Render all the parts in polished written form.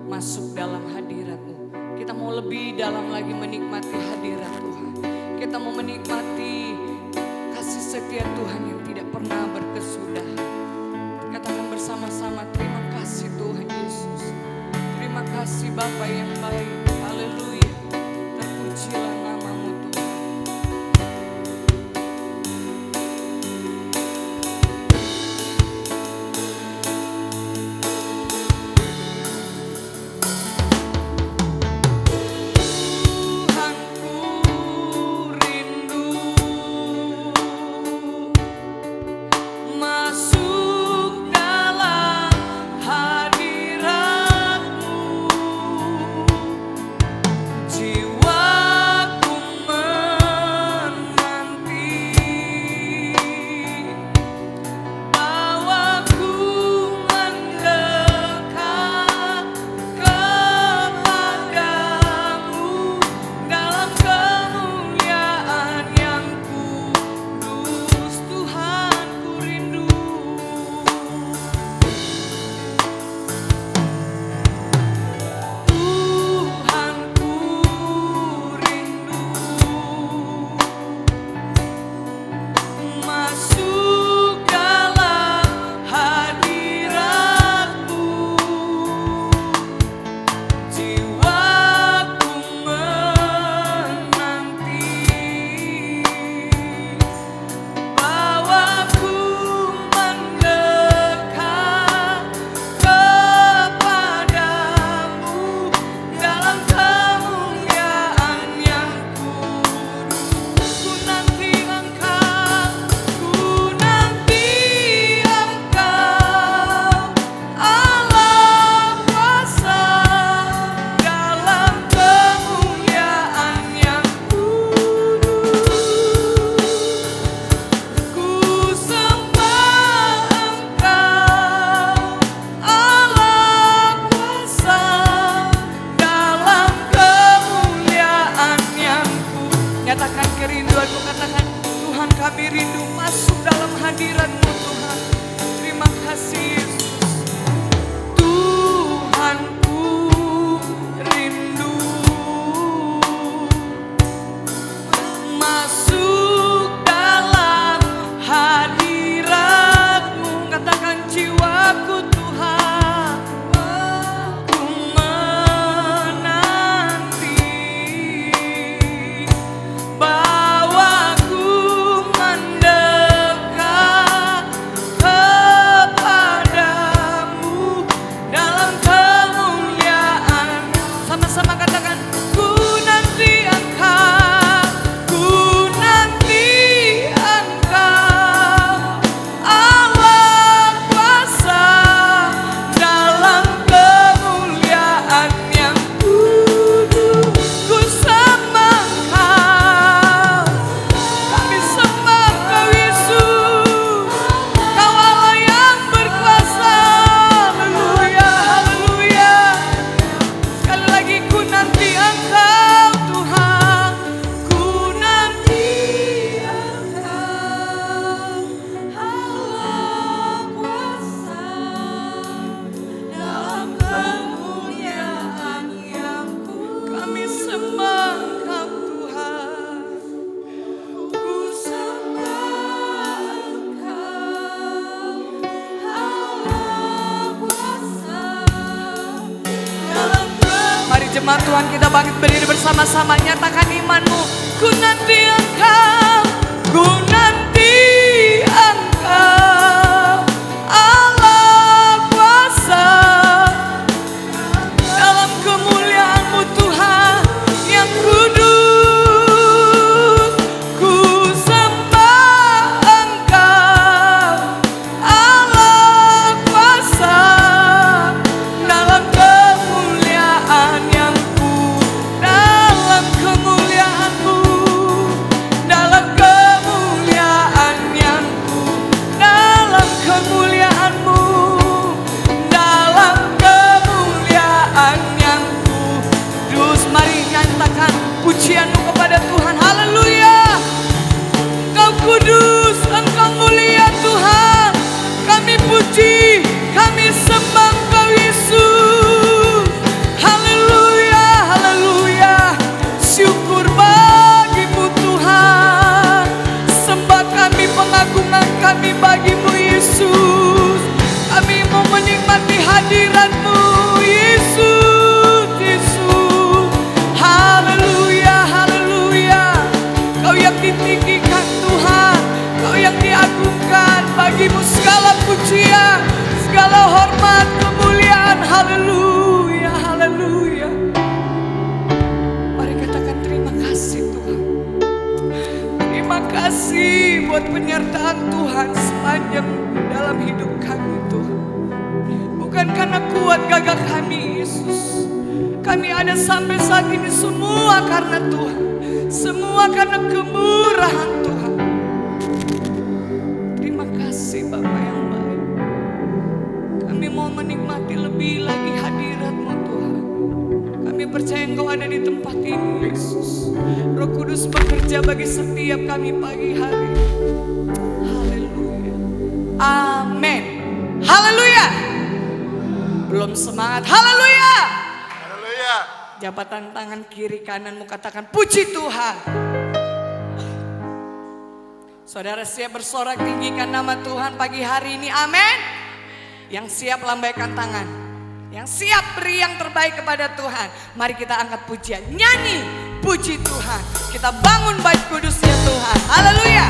masuk dalam hadirat-Mu. Kita mau lebih dalam lagi menikmati hadirat Tuhan. Kita mau menikmati kasih setia Tuhan yang tidak pernah berkesudahan. Katakan bersama-sama, terima kasih Tuhan Yesus. Terima kasih Bapa yang baik. Haleluya. Terpujilah nama-Mu Tuhan. Nyatakan kerinduanmu, katakan Tuhan kami rindu masuk dalam hadirat-Mu Tuhan. Terima kasih Yesus. Tuhanku rindu masuk dalam hadirat-Mu. Katakan jiwaku Tuhan, ku menanti. Bawaku mendekat kepadamu dalam kemuliaan. Sama-sama katakan, ku nanti Engkau, ku nanti Engkau, Allah kuasa dalam kemuliaan yang kudus. Ku sembah Engkau, kami sembah Engkau Yesus. Kau Allah yang berkuasa. Haleluya, haleluya. Sekali lagi, ku nanti Engkau Tuhan, ku nanti Engkau, Allah kuasa dalam kemuliaan yang kudus. Kami sembah Engkau Tuhan, ku sembah Engkau, Allah kuasa dalam kemuliaan. Mari jemaat Tuhan, kita bangkit berdiri bersama-sama, nyatakan imanmu. Ku nanti Engkau, ku nanti Engkau, Allah kuasa dalam kemuliaan-Mu Tuhan yang kudus. Ku sembah Engkau, Allah kuasa dalam kemuliaan yang dalam kemuliaan-Mu, dalam kemuliaan Yesus. Kami ada sampai saat ini semua karena Tuhan. Semua karena kemurahan Tuhan. Terima kasih Bapa yang baik. Kami mau menikmati lebih lagi hadirat-Mu Tuhan. Kami percaya Engkau ada di tempat ini Yesus. Roh Kudus bekerja bagi setiap kami pagi hari. Haleluya. Amin. Haleluya. Belum semangat. Haleluya. Haleluya. Jabatan tangan kiri kananmu katakan puji Tuhan. Saudara siap bersorak tinggikan nama Tuhan pagi hari ini. Amin. Yang siap lambaikan tangan. Yang siap beri yang terbaik kepada Tuhan. Mari kita angkat pujian. Nyanyi puji Tuhan. Kita bangun bait kudusnya Tuhan. Haleluya.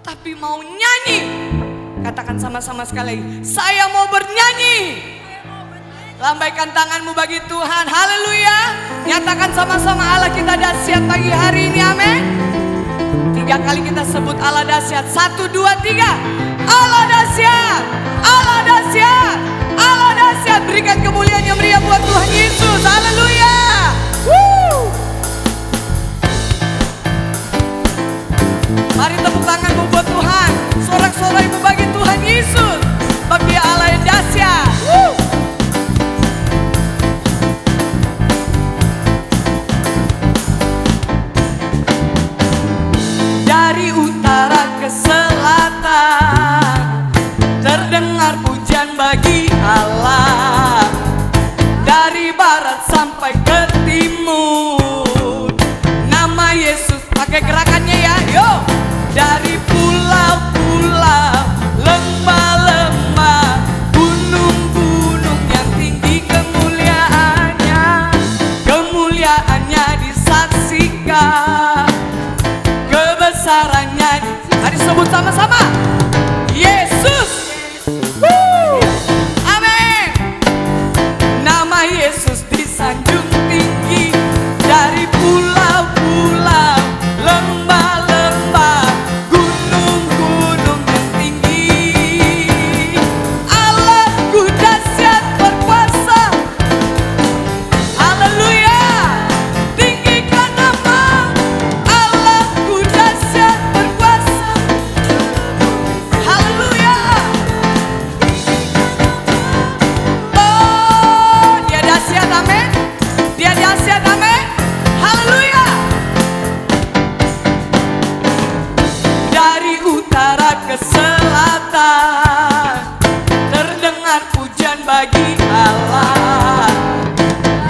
Tapi mau nyanyi. Katakan sama-sama sekali lagi. Saya mau bernyanyi. Lambaikan tanganmu bagi Tuhan. Haleluya. Nyatakan sama-sama Allah kita dahsyat pagi hari ini. Amin. 3 kali kita sebut Allah dahsyat. 1, 2, 3. Allah dahsyat. Allah dahsyat. Allah dahsyat. Berikan kemuliaan yang meriah buat Tuhan Yesus. Haleluya. Mari tepuk tanganmu buat Tuhan. Sorak-sorai bagi Tuhan Yesus. Sebab Dia Allah yang dahsyat. ke selatan, terdengar pujian bagi Allah. Dari barat sampai ke timur, nama Yesus. Pakai gerakannya ya, yo. Dari pulau-pulau, lembah-lembah, gunung-gunung yang tinggi kemuliaannya. Kemuliaannya disaksikan, kebesarannya. Mari sebut sama-sama, Yesus. Amin. Nama Yesus disanjung tinggi. Dari pulau-pulau, lembah-lembah, gunung-gunung yang tinggi. Allahku dahsyat berkuasa. Haleluya. Tinggikan nama Allahku dahsyat berkuasa. Haleluya. Oh, dia dahsyat, amin. Dia dahsyat, amin. Haleluya. Dari utara ke selatan, terdengar pujian bagi Allah.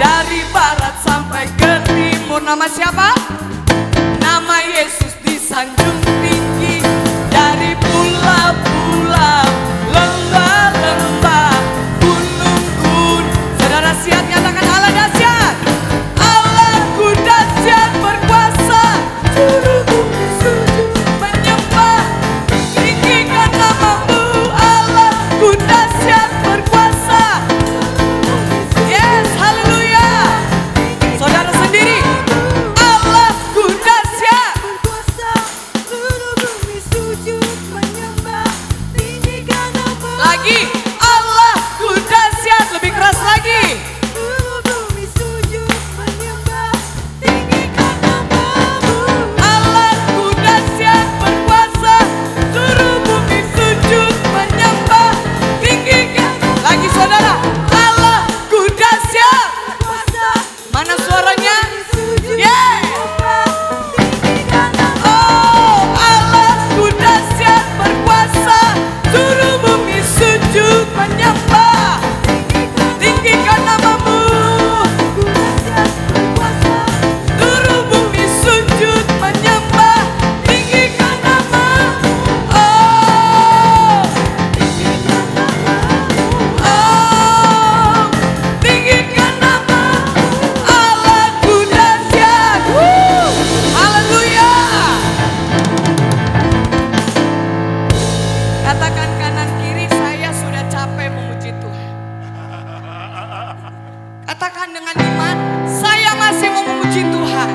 Dari barat sampai ke timur, nama siapa? Nama Yesus disanjung tinggi. Dari pulau-pulau, lembah-lembah, gunung-gunung. Saudara siap nyatakan Allah dahsyat. Allahku dahsyat berkuasa. Seluruh bumi sujud menyembah. Tinggikan namamu. Allahku dahsyat berkuasa. Yes, haleluya. Saudara sendiri, Allahku dahsyat. Lagi, Allahku dahsyat. Lebih keras lagi. Allahku dahsyat berkuasa. Seluruh bumi sujud menyembah. Tinggikan. Lagi saudara, Allahku dahsyat. Mana suaranya? Yeah. Oh, Allahku dahsyat berkuasa. Seluruh bumi sujud menyembah. Tinggikan namamu. Seluruh bumi sujud menyembah. Tinggikan nama. Oh, oh, tinggikan nama Allahku dahsyat. Haleluya. Katakan kanan kiri, saya sudah capek memuji Tuhan. Katakan dengan iman, saya masih mau memuji Tuhan.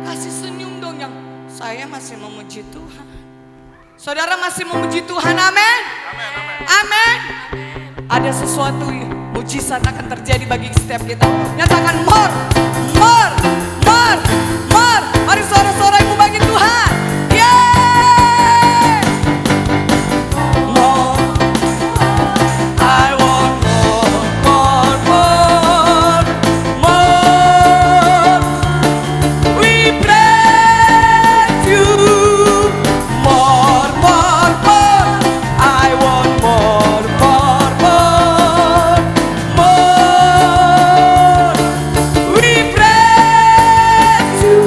Kasih senyum dong yang saya masih memuji Tuhan. Saudara masih memuji Tuhan, amin. Amin. Ada sesuatu mujizat akan terjadi bagi setiap kita. Nyatakan more, more, more, more. Mari suara-suara ibu bagi Tuhan. Yeay. More. I want more, more, more, more. We praise you. More, more, more. I want more, more, more, more. We praise you.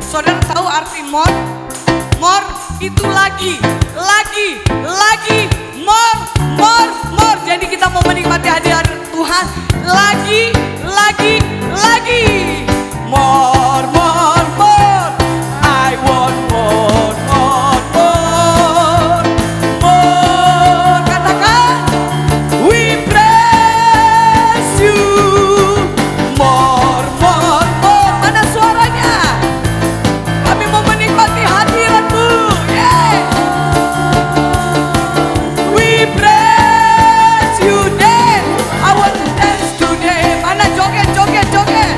Saudara tahu arti more? More itu lagi, more, more, more. Jadi kita mau menikmati hadirat Tuhan lagi. More, more, more. I want more, more, more, more. Katakan, we praise you. More, more, more. Mana suaranya? Kami mau menikmati hadirat-Mu. Yeah. We praise you, day. I want to dance today. Mana joget, joget, joget.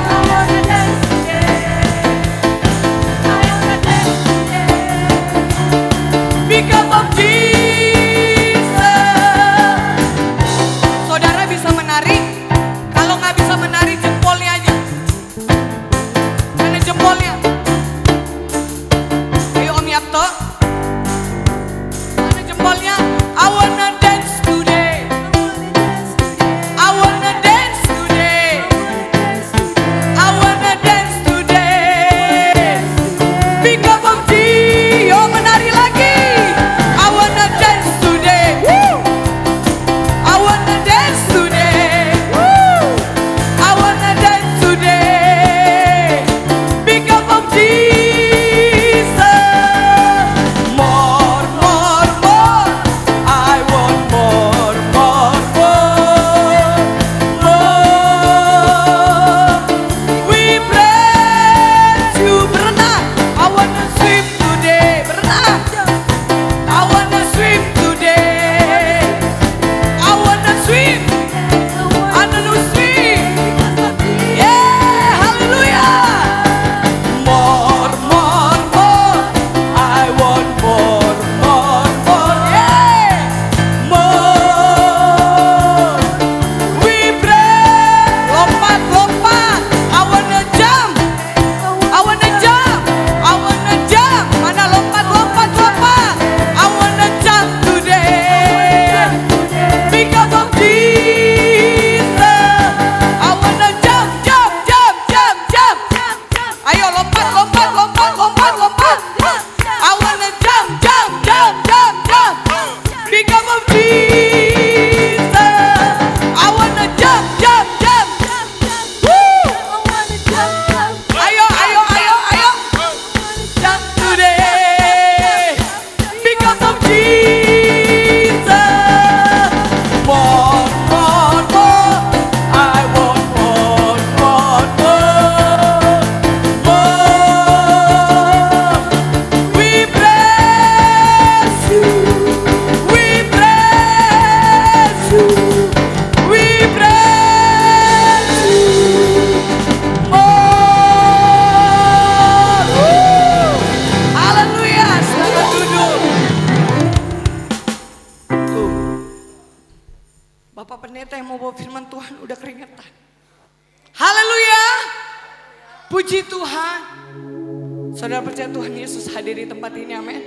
Saudara percaya Tuhan Yesus hadir di tempat ini, amin.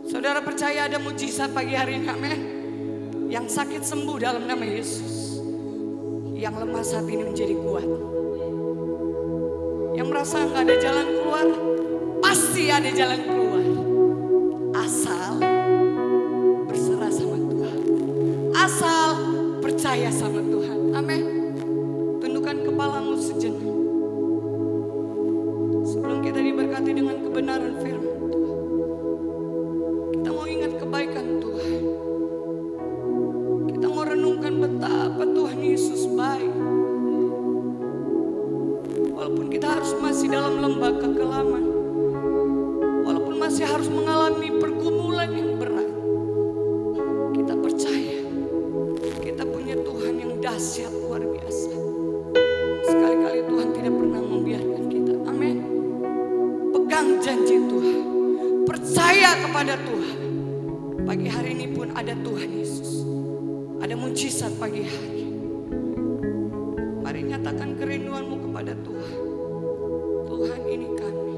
Saudara percaya ada mujizat pagi hari ini, amin. Yang sakit sembuh dalam nama Yesus. Yang lemah saat ini menjadi kuat. Yang merasa nggak ada jalan keluar, pasti ada jalan keluar. Asal berserah sama Tuhan. Asal percaya sama Tuhan, amin. Tundukkan kepalamu sejenak. Sebelum kita diberkati dengan kebenaran firman Tuhan, kita mau ingat kebaikan Tuhan. Kita mau renungkan betapa Tuhan Yesus baik. Walaupun kita harus masih dalam lembah kekelaman, walaupun masih harus mengalami pergumulan yang berat, kita percaya kita punya Tuhan yang dahsyat luar biasa. Sekali-kali Tuhan tidak pernah membiarkan kita, amin. Pegang janji Tuhan, percaya kepada Tuhan. Pagi hari ini pun ada Tuhan Yesus, ada mujizat pagi hari. Mari nyatakan kerinduanmu kepada Tuhan. Tuhan, ini kami,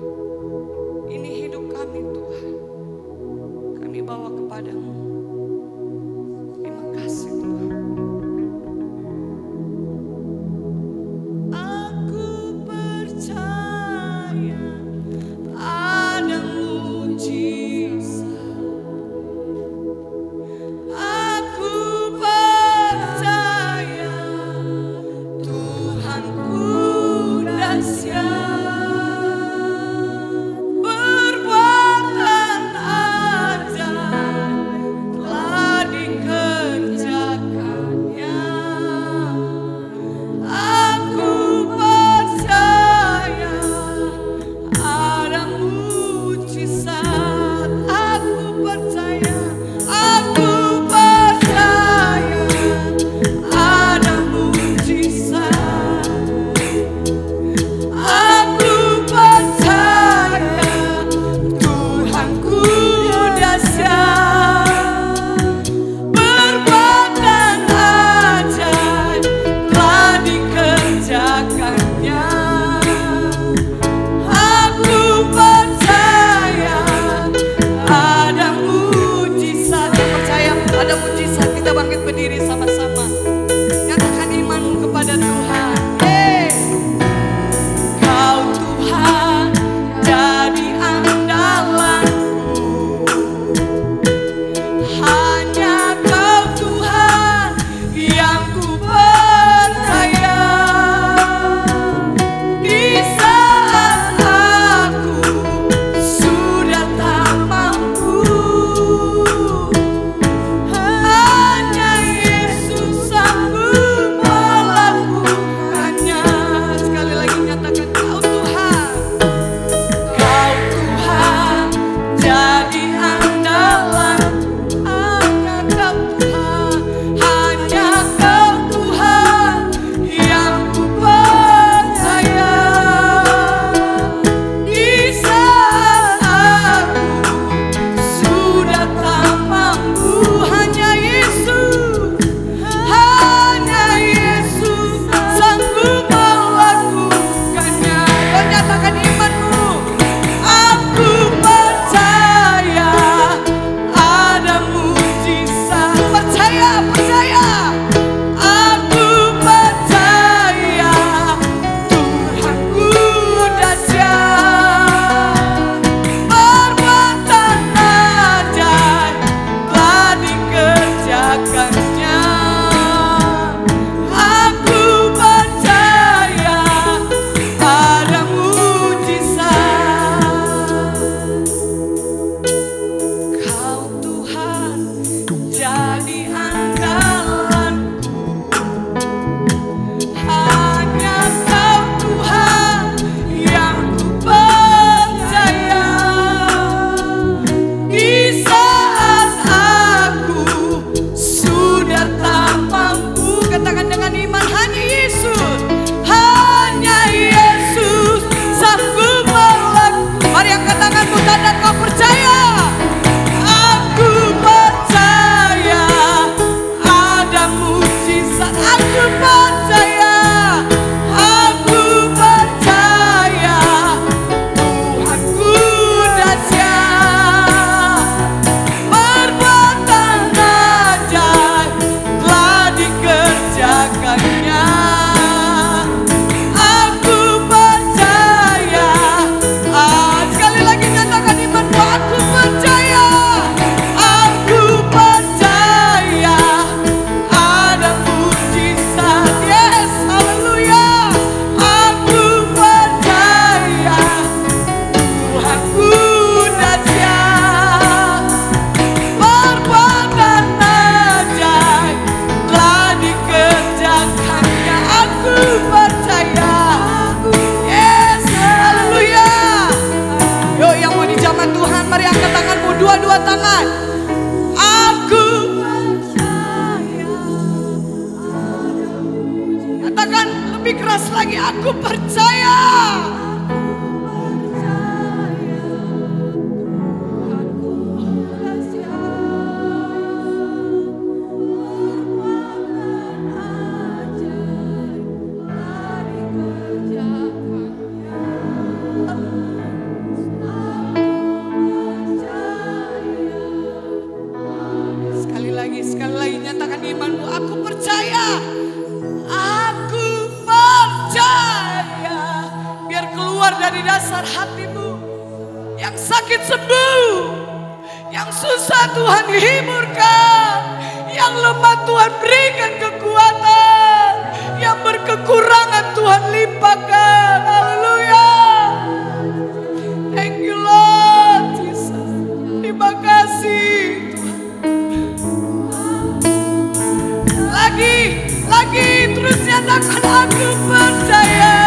ini hidup kami Tuhan, kami bawa kepadamu. Terima kasih Tuhan. Aku percaya ada mujizat. Aku percaya Tuhanku dahsyat. Perbuatan ajaib kedua tangan. Aku percaya. Katakan lebih keras lagi, aku percaya. Sekali lagi nyatakan imanmu. Aku percaya. Aku percaya. Biar keluar dari dasar hatimu. Yang sakit sembuh. Yang susah Tuhan hiburkan. Yang lemah Tuhan berikan kekuatan. Yang berkekurangan Tuhan limpahkan. Haleluya. Thank you Lord Jesus. Terima kasih. Lagi terus nyatakan aku percaya.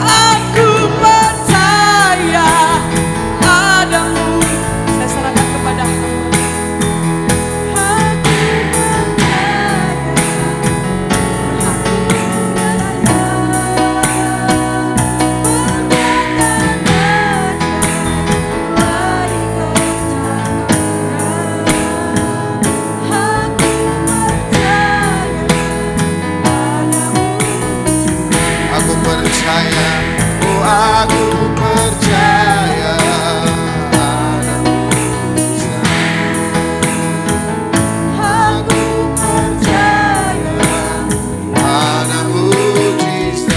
Aku percaya padamu. Saya serahkan kepadamu. Aku percaya ada mujizat.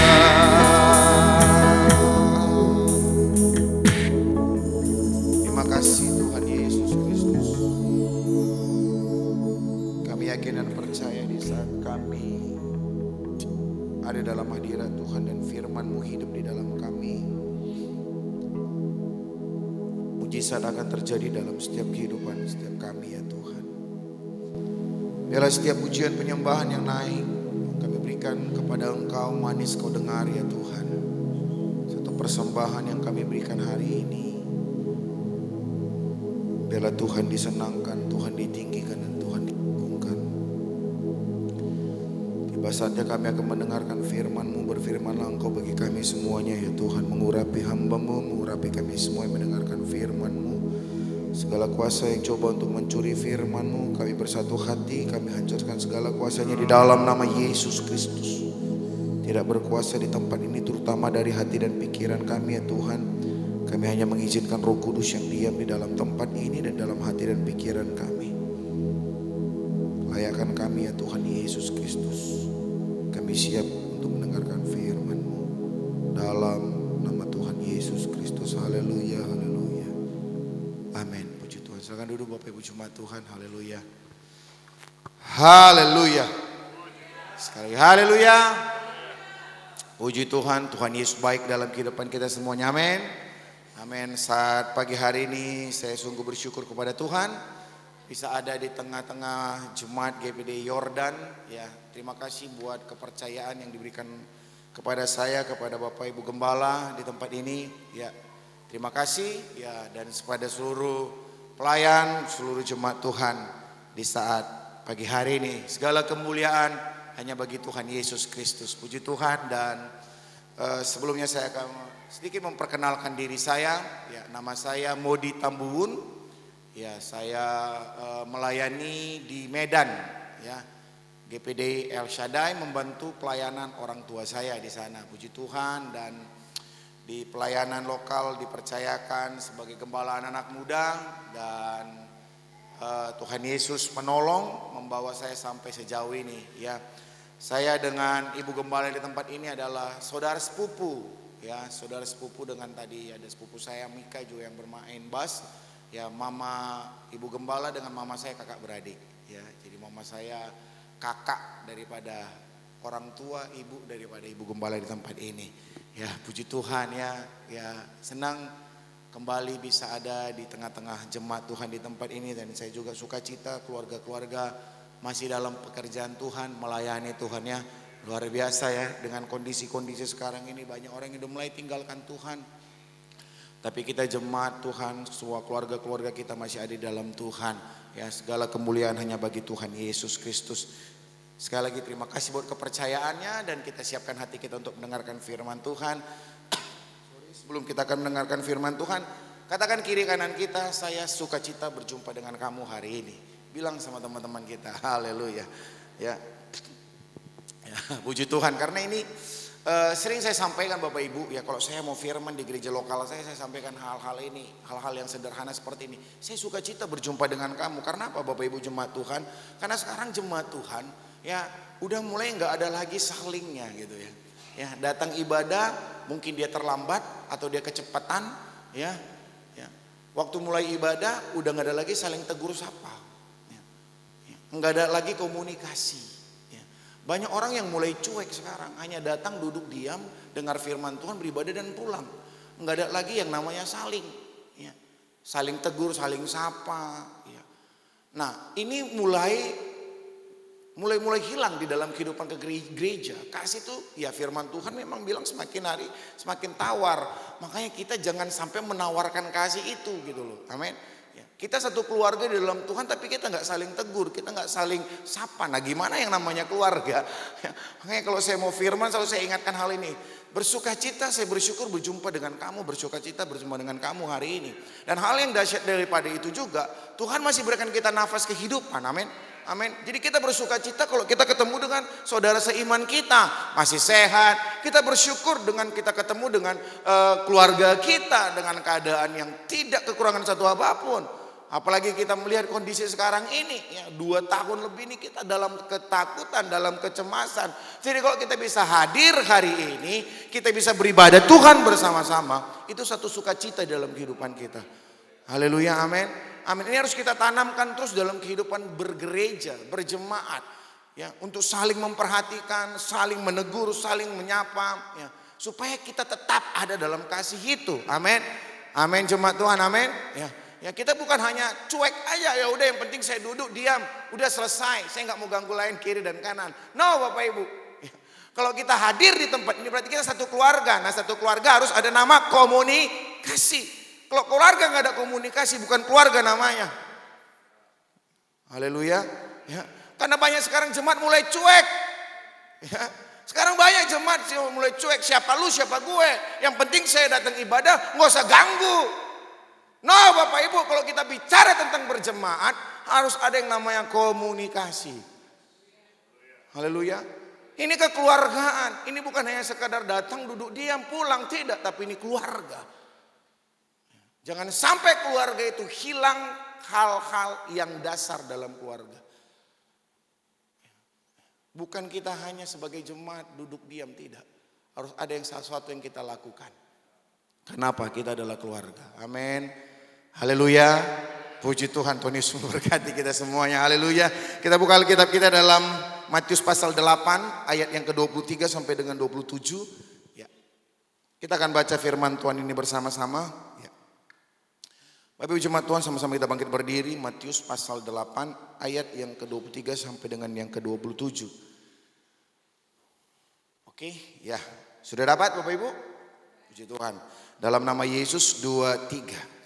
Terima kasih Tuhan Yesus Kristus. Kami yakin dan percaya di saat kami ada dalam hadirat Tuhan dan firman-Mu hidup di dalam kami, mujizat akan terjadi dalam setiap kehidupan setiap kami ya Tuhan. Biarlah setiap pujian penyembahan yang naik kami berikan kepada Engkau, manis Kau dengar ya Tuhan. Satu persembahan yang kami berikan hari ini, biarlah Tuhan disenangkan, Tuhan ditinggikan dan Tuhan diagungkan. Tiba saatnya kami akan mendengarkan firman-Mu. Berfirmanlah Engkau bagi kami semuanya ya Tuhan. Mengurapi hamba-Mu, mengurapi kami semua yang mendengarkan firman-Mu. Segala kuasa yang coba untuk mencuri firman-Mu, kami bersatu hati, kami hancurkan segala kuasanya di dalam nama Yesus Kristus. Tidak berkuasa di tempat ini, terutama dari hati dan pikiran kami ya Tuhan. Kami hanya mengizinkan Roh Kudus yang diam di dalam tempat ini dan dalam hati dan pikiran kami. Layakkan kami ya Tuhan Yesus Kristus. Kami siap untuk mendengarkan firman-Mu dalam nama Tuhan Yesus Kristus. Haleluya, haleluya. Amin. Puji Tuhan. Silakan duduk Bapak Ibu jemaat Tuhan. Haleluya. Haleluya. Sekali haleluya. Puji Tuhan, Tuhan Yesus baik dalam kehidupan kita semuanya. Amin. Amin. Saat pagi hari ini saya sungguh bersyukur kepada Tuhan bisa ada di tengah-tengah jemaat GPD Yordan ya. Terima kasih buat kepercayaan yang diberikan kepada saya, kepada Bapak Ibu Gembala di tempat ini ya. Terima kasih ya, dan kepada seluruh pelayan, seluruh jemaat Tuhan di saat pagi hari ini. Segala kemuliaan hanya bagi Tuhan Yesus Kristus. Puji Tuhan. Dan sebelumnya saya akan sedikit memperkenalkan diri saya ya. Nama saya Modi Tambuhun ya. Saya melayani di Medan ya. GPD El Shaddai, membantu pelayanan orang tua saya di sana. Puji Tuhan. Dan di pelayanan lokal dipercayakan sebagai gembala anak-anak muda, dan Tuhan Yesus menolong membawa saya sampai sejauh ini ya. Saya dengan Ibu Gembala di tempat ini adalah saudara sepupu ya, saudara sepupu dengan tadi ada sepupu saya Mika juga yang bermain bass ya. Mama Ibu Gembala dengan mama saya kakak beradik ya. Jadi mama saya kakak daripada orang tua, ibu daripada Ibu Gembala di tempat ini ya. Puji Tuhan ya. Ya senang kembali bisa ada di tengah-tengah jemaat Tuhan di tempat ini. Dan saya juga sukacita keluarga-keluarga masih dalam pekerjaan Tuhan, melayani Tuhan ya. Luar biasa ya, dengan kondisi-kondisi sekarang ini banyak orang yang udah mulai tinggalkan Tuhan. Tapi kita jemaat Tuhan, semua keluarga-keluarga kita masih ada di dalam Tuhan. Ya, segala kemuliaan hanya bagi Tuhan Yesus Kristus. Sekali lagi terima kasih buat kepercayaannya dan kita siapkan hati kita untuk mendengarkan firman Tuhan. Sebelum kita akan mendengarkan firman Tuhan, katakan kiri kanan kita, saya sukacita berjumpa dengan kamu hari ini. Bilang sama teman-teman kita, haleluya. Ya, puji Tuhan, karena ini sering saya sampaikan Bapak Ibu, ya kalau saya mau firman di gereja lokal saya sampaikan hal-hal ini, hal-hal yang sederhana seperti ini. Saya sukacita berjumpa dengan kamu. Karena apa Bapak Ibu jemaat Tuhan? Karena sekarang jemaat Tuhan ya udah mulai nggak ada lagi salingnya gitu ya. Ya, datang ibadah mungkin dia terlambat atau dia kecepatan ya. Ya. Waktu mulai ibadah udah nggak ada lagi saling tegur sapa. Ya. Ya. Nggak ada lagi komunikasi. Banyak orang yang mulai cuek sekarang, hanya datang duduk diam, dengar firman Tuhan, beribadah dan pulang. Enggak ada lagi yang namanya saling, ya. Saling tegur, saling sapa. Ya. Nah ini mulai hilang di dalam kehidupan gereja. Kasih itu, ya firman Tuhan memang bilang semakin hari semakin tawar. Makanya kita jangan sampai menawarkan kasih itu gitu loh, amin. Kita satu keluarga di dalam Tuhan tapi kita nggak saling tegur, kita nggak saling sapa. Nah gimana yang namanya keluarga? Makanya kalau saya mau firman selalu saya ingatkan hal ini. Bersukacita, saya bersyukur berjumpa dengan kamu, bersukacita berjumpa dengan kamu hari ini. Dan hal yang dahsyat daripada itu juga, Tuhan masih berikan kita nafas kehidupan, amin. Amin. Jadi kita bersukacita kalau kita ketemu dengan saudara seiman kita masih sehat. Kita bersyukur dengan kita ketemu dengan keluarga kita dengan keadaan yang tidak kekurangan satu apapun. Apalagi kita melihat kondisi sekarang ini ya 2 tahun lebih ini kita dalam ketakutan, dalam kecemasan. Jadi kalau kita bisa hadir hari ini, kita bisa beribadah Tuhan bersama-sama, itu satu sukacita dalam kehidupan kita. Haleluya, amin. Amin. Ini harus kita tanamkan terus dalam kehidupan bergereja, berjemaat, ya, untuk saling memperhatikan, saling menegur, saling menyapa, ya, supaya kita tetap ada dalam kasih itu. Amin. Amin jemaat Tuhan, amin. Ya. Ya kita bukan hanya cuek aja, ya udah yang penting saya duduk diam, udah selesai, saya nggak mau ganggu lain kiri dan kanan. No Bapak Ibu, ya. Kalau kita hadir di tempat ini berarti kita satu keluarga. Nah satu keluarga harus ada nama komunikasi. Kalau keluarga nggak ada komunikasi bukan keluarga namanya. Haleluya. Ya. Karena banyak sekarang jemaat mulai cuek. Ya. Sekarang banyak jemaat mulai cuek, siapa lu siapa gue. Yang penting saya datang ibadah nggak usah ganggu. No Bapak Ibu, kalau kita bicara tentang berjemaat harus ada yang namanya komunikasi. Haleluya. Ini kekeluargaan. Ini bukan hanya sekadar datang duduk diam pulang, tidak, tapi ini keluarga. Jangan sampai keluarga itu hilang hal-hal yang dasar dalam keluarga. Bukan kita hanya sebagai jemaat duduk diam, tidak. Harus ada yang sesuatu yang kita lakukan. Kenapa? Kita adalah keluarga. Amin. Haleluya. Puji Tuhan, Tuhan Yesus memberkati kita semuanya. Haleluya. Kita buka Alkitab kita dalam Matius pasal 8 ayat yang ke-23 sampai dengan 27. Ya. Kita akan baca firman Tuhan ini bersama-sama. Ya. Bapak Ibu jemaat Tuhan, sama-sama kita bangkit berdiri. Matius pasal 8 ayat yang ke-23 sampai dengan yang ke-27. Oke, ya. Sudah dapat Bapak Ibu? Puji Tuhan. Dalam nama Yesus 2, 3.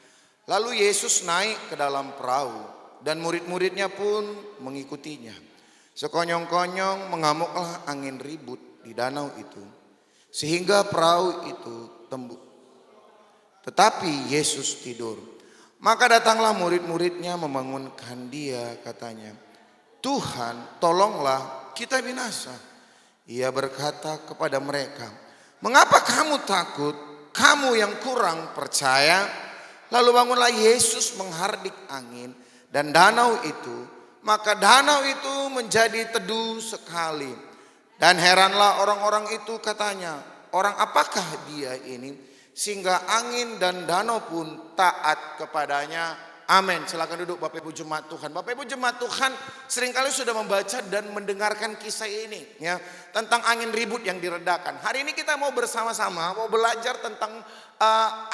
Lalu Yesus naik ke dalam perahu dan murid-muridnya pun mengikutinya. Sekonyong-konyong mengamuklah angin ribut di danau itu, sehingga perahu itu tembus. Tetapi Yesus tidur. Maka datanglah murid-muridnya membangunkan dia, katanya, Tuhan, tolonglah kita binasa. Ia berkata kepada mereka, mengapa kamu takut, kamu yang kurang percaya? Lalu bangunlah Yesus menghardik angin dan danau itu. Maka danau itu menjadi teduh sekali. Dan heranlah orang-orang itu, katanya, orang apakah dia ini? Sehingga angin dan danau pun taat kepadanya. Amin. Silakan duduk Bapak Ibu jemaat Tuhan. Bapak Ibu jemaat Tuhan seringkali sudah membaca dan mendengarkan kisah ini. Ya, tentang angin ribut yang diredakan. Hari ini kita mau bersama-sama mau belajar tentang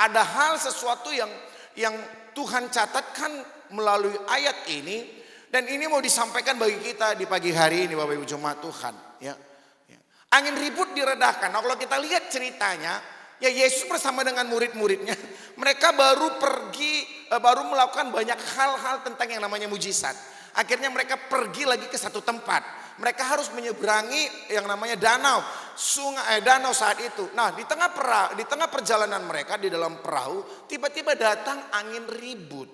ada hal sesuatu yang Tuhan catatkan melalui ayat ini, dan ini mau disampaikan bagi kita di pagi hari ini Bapak Ibu jemaat Tuhan. Ya, ya. Angin ribut diredakan. Nah, kalau kita lihat ceritanya, Ya Yesus bersama dengan murid-muridnya, mereka baru baru melakukan banyak hal-hal tentang yang namanya mujizat. Akhirnya mereka pergi lagi ke satu tempat. Mereka harus menyeberangi yang namanya danau, danau saat itu. Nah, di tengah perjalanan mereka di dalam perahu, tiba-tiba datang angin ribut.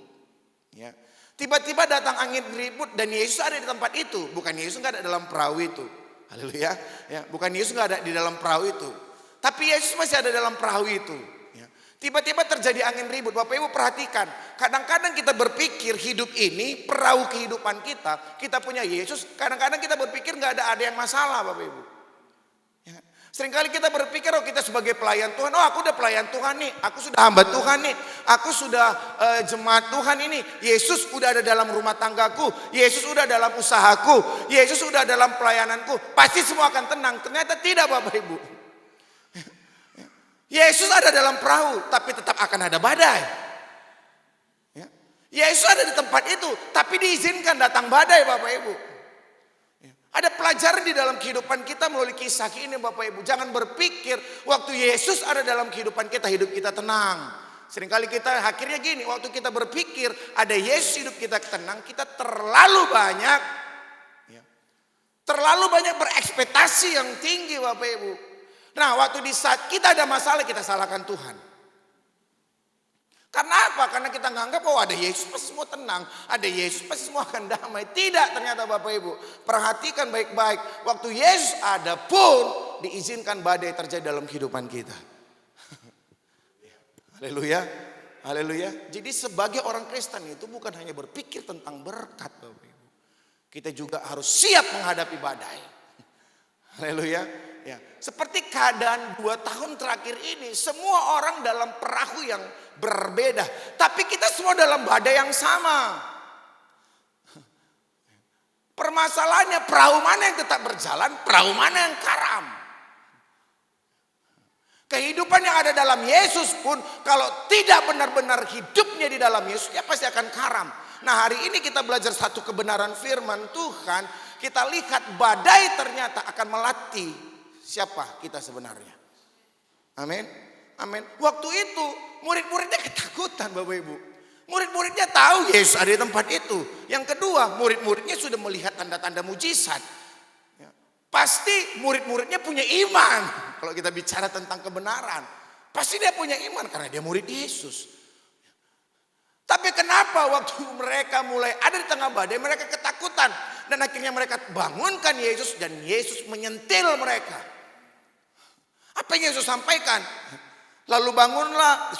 Ya. Tiba-tiba datang angin ribut dan Yesus ada di tempat itu. Bukan Yesus nggak ada dalam perahu itu. Haleluya. Ya, bukan Yesus nggak ada di dalam perahu itu. Tapi Yesus masih ada dalam perahu itu. Ya. Tiba-tiba terjadi angin ribut. Bapak Ibu perhatikan. Kadang-kadang kita berpikir hidup ini perahu kehidupan kita punya Yesus. Kadang-kadang kita berpikir nggak ada yang masalah, Bapak Ibu. Ya. Seringkali kita berpikir, oh kita sebagai pelayan Tuhan, oh aku udah pelayan Tuhan nih, aku sudah hamba Tuhan nih, aku sudah jemaat Tuhan ini, Yesus udah ada dalam rumah tanggaku, Yesus udah dalam usahaku, Yesus udah dalam pelayananku, pasti semua akan tenang. Ternyata tidak, Bapak Ibu. Yesus ada dalam perahu, tapi tetap akan ada badai. Ya. Yesus ada di tempat itu, tapi diizinkan datang badai, Bapak Ibu. Ya. Ada pelajaran di dalam kehidupan kita melalui kisah ini, Bapak Ibu. Jangan berpikir waktu Yesus ada dalam kehidupan kita, hidup kita tenang. Seringkali kita akhirnya gini, waktu kita berpikir ada Yesus hidup kita tenang, kita terlalu banyak berekspektasi yang tinggi, Bapak Ibu. Nah, waktu di saat kita ada masalah, kita salahkan Tuhan. Karena apa? Karena kita nganggap, oh ada Yesus pasti semua tenang, ada Yesus pasti semua akan damai. Tidak, ternyata Bapak Ibu. Perhatikan baik-baik. Waktu Yesus ada pun diizinkan badai terjadi dalam kehidupan kita. Haleluya. Haleluya. Jadi sebagai orang Kristen itu bukan hanya berpikir tentang berkat, Bapak Ibu. Kita juga harus siap menghadapi badai. Haleluya. Ya, seperti keadaan 2 tahun terakhir ini, semua orang dalam perahu yang berbeda, tapi kita semua dalam badai yang sama. Permasalahannya perahu mana yang tetap berjalan, perahu mana yang karam. Kehidupan yang ada dalam Yesus pun kalau tidak benar-benar hidupnya di dalam Yesus, ya pasti akan karam. Nah, hari ini kita belajar satu kebenaran firman Tuhan. Kita lihat badai ternyata akan melatih siapa kita sebenarnya. Amin. Amin. Waktu itu murid-muridnya ketakutan, Bapak Ibu. Murid-muridnya tahu Yesus ada di tempat itu. Yang kedua, murid-muridnya sudah melihat tanda-tanda mujizat. Ya. Pasti murid-muridnya punya iman. Kalau kita bicara tentang kebenaran, pasti dia punya iman karena dia murid Yesus. Tapi kenapa waktu mereka mulai ada di tengah badai, mereka ketakutan. Dan akhirnya mereka bangunkan Yesus dan Yesus menyentil mereka. Apa yang Yesus sampaikan? Lalu bangunlah,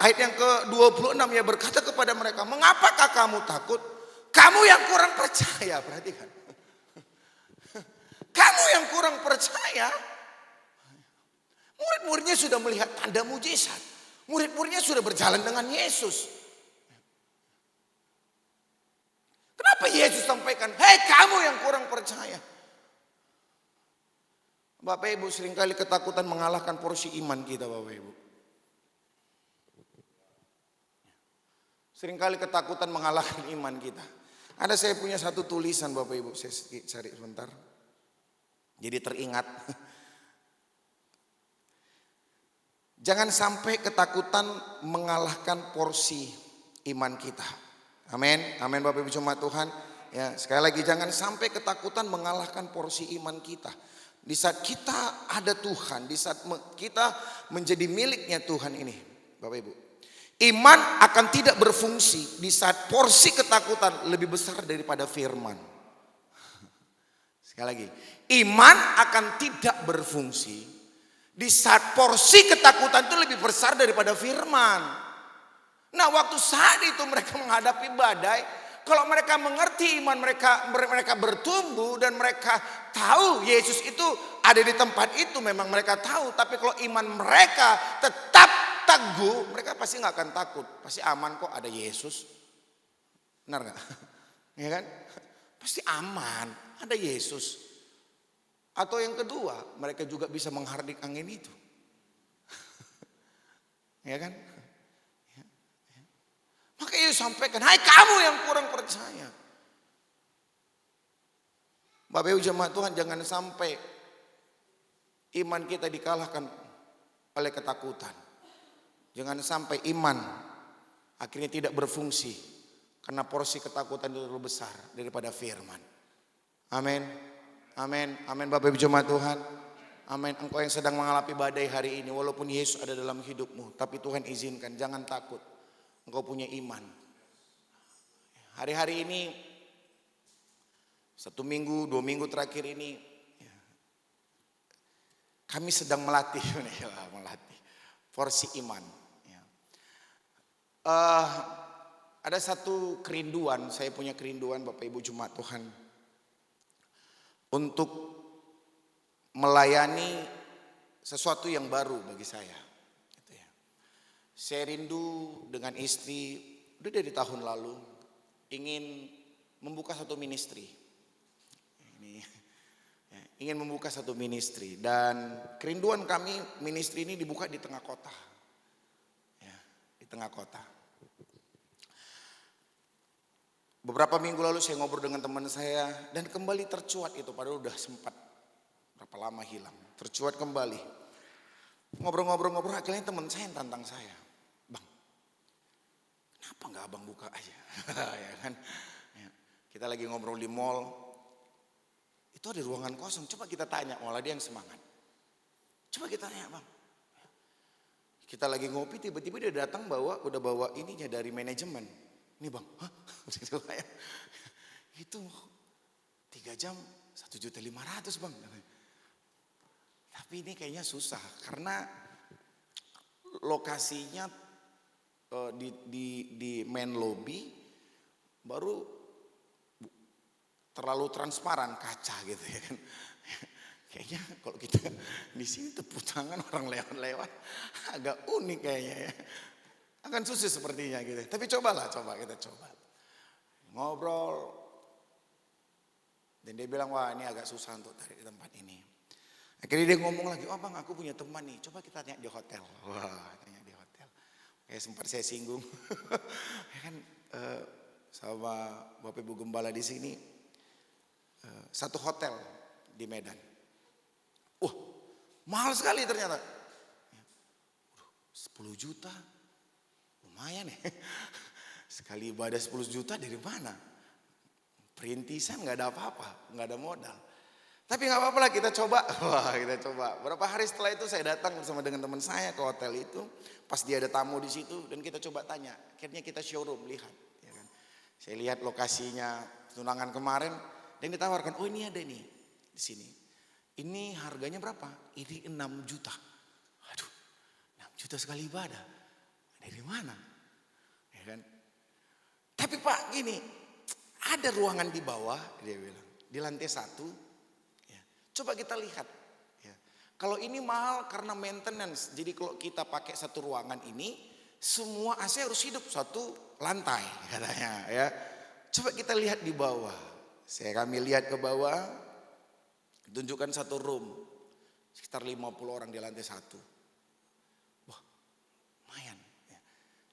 ayat yang ke-26 ya, berkata kepada mereka, mengapakah kamu takut? Kamu yang kurang percaya, perhatikan. Kamu yang kurang percaya. Murid-muridnya sudah melihat tanda mujizat. Murid-muridnya sudah berjalan dengan Yesus. Kenapa Yesus sampaikan, hei kamu yang kurang percaya? Bapak Ibu, seringkali ketakutan mengalahkan porsi iman kita, Bapak Ibu. Seringkali ketakutan mengalahkan iman kita. Ada saya punya satu tulisan, Bapak Ibu, saya cari sebentar. Jadi teringat. Jangan sampai ketakutan mengalahkan porsi iman kita. Amin. Amin, Bapak Ibu jemaat Tuhan. Ya, sekali lagi jangan sampai ketakutan mengalahkan porsi iman kita. Di saat kita ada Tuhan, di saat kita menjadi miliknya Tuhan ini, Bapak Ibu. Iman akan tidak berfungsi di saat porsi ketakutan lebih besar daripada firman. Sekali lagi, iman akan tidak berfungsi di saat porsi ketakutan itu lebih besar daripada firman. Nah, waktu saat itu mereka menghadapi badai. Kalau mereka mengerti iman mereka bertumbuh dan mereka tahu Yesus itu ada di tempat itu, memang mereka tahu. Tapi kalau iman mereka tetap teguh, mereka pasti nggak akan takut. Pasti aman kok, ada Yesus. Benar nggak? Ya kan? Pasti aman, ada Yesus. Atau yang kedua, mereka juga bisa menghardik angin itu. Ya kan? Maka Yesus sampaikan, hai kamu yang kurang percaya. Bapak Ibu jemaat Tuhan, jangan sampai iman kita dikalahkan oleh ketakutan. Jangan sampai iman akhirnya tidak berfungsi karena porsi ketakutan itu terlalu besar daripada firman. Amin. Amin. Amin Bapak Ibu jemaat Tuhan. Amin. Engkau yang sedang mengalami badai hari ini, walaupun Yesus ada dalam hidupmu, tapi Tuhan izinkan jangan takut. Engkau punya iman. Hari-hari ini, 1 minggu, 2 minggu terakhir ini, kami sedang melatih porsi iman. Ada satu kerinduan, saya punya kerinduan Bapak Ibu jemaat Tuhan, untuk melayani sesuatu yang baru bagi saya. Saya rindu dengan istri, udah dari tahun lalu, ingin membuka satu ministry. Ingin membuka satu ministry, dan kerinduan kami ministry ini dibuka di tengah kota. Di tengah kota. Beberapa minggu lalu saya ngobrol dengan teman saya dan kembali tercuat itu, padahal udah sempat berapa lama hilang. Tercuat kembali. Ngobrol-ngobrol akhirnya teman saya yang tantang saya. Bang, kenapa nggak abang buka aja? Ya kan? Kita lagi ngobrol di mall. Itu ada ruangan kosong, coba kita tanya, malah dia yang semangat. Coba kita tanya bang. Kita lagi ngopi, tiba-tiba dia datang udah bawa ininya dari manajemen. Ini bang, hah? Itu 3 jam 1.500.000 bang. Tapi ini kayaknya susah, karena lokasinya di main lobby, baru terlalu transparan, kaca gitu ya kan. Kayaknya kalau kita di sini tepuk tangan orang lewat-lewat agak unik kayaknya ya. Akan susah sepertinya gitu. Tapi coba kita coba. Ngobrol. Dan dia bilang, wah ini agak susah untuk tarik di tempat ini. Akhirnya dia ngomong lagi, oh bang aku punya teman nih, coba kita tanya di hotel. Wah tanya di hotel. Kayak sempat saya singgung. Ya kan sama Bapak Ibu Gembala di sini. Satu hotel di Medan. Wah, mahal sekali ternyata. 10 juta. Lumayan ya. Sekali ibadah 10 juta dari mana? Perintisan gak ada apa-apa, gak ada modal. Tapi gak apa-apa lah kita coba. Wah, kita coba. Berapa hari setelah itu saya datang bersama dengan teman saya ke hotel itu. Pas dia ada tamu di situ dan kita coba tanya. Akhirnya kita showroom lihat. Ya kan? Saya lihat lokasinya tunangan kemarin. Dan ditawarkan, oh ini ada nih di sini. Ini harganya berapa? Ini 6 juta. Aduh, 6 juta sekali ibadah. Dari mana? Ya kan? Tapi Pak gini, ada ruangan di bawah, dia bilang, di lantai 1. Ya, coba kita lihat. Ya. Kalau ini mahal karena maintenance, jadi kalau kita pakai satu ruangan ini, semua AC harus hidup satu lantai, katanya. Ya, coba kita lihat di bawah. Kami lihat ke bawah, tunjukkan satu room, sekitar 50 orang di lantai 1. Wah, lumayan. Ya.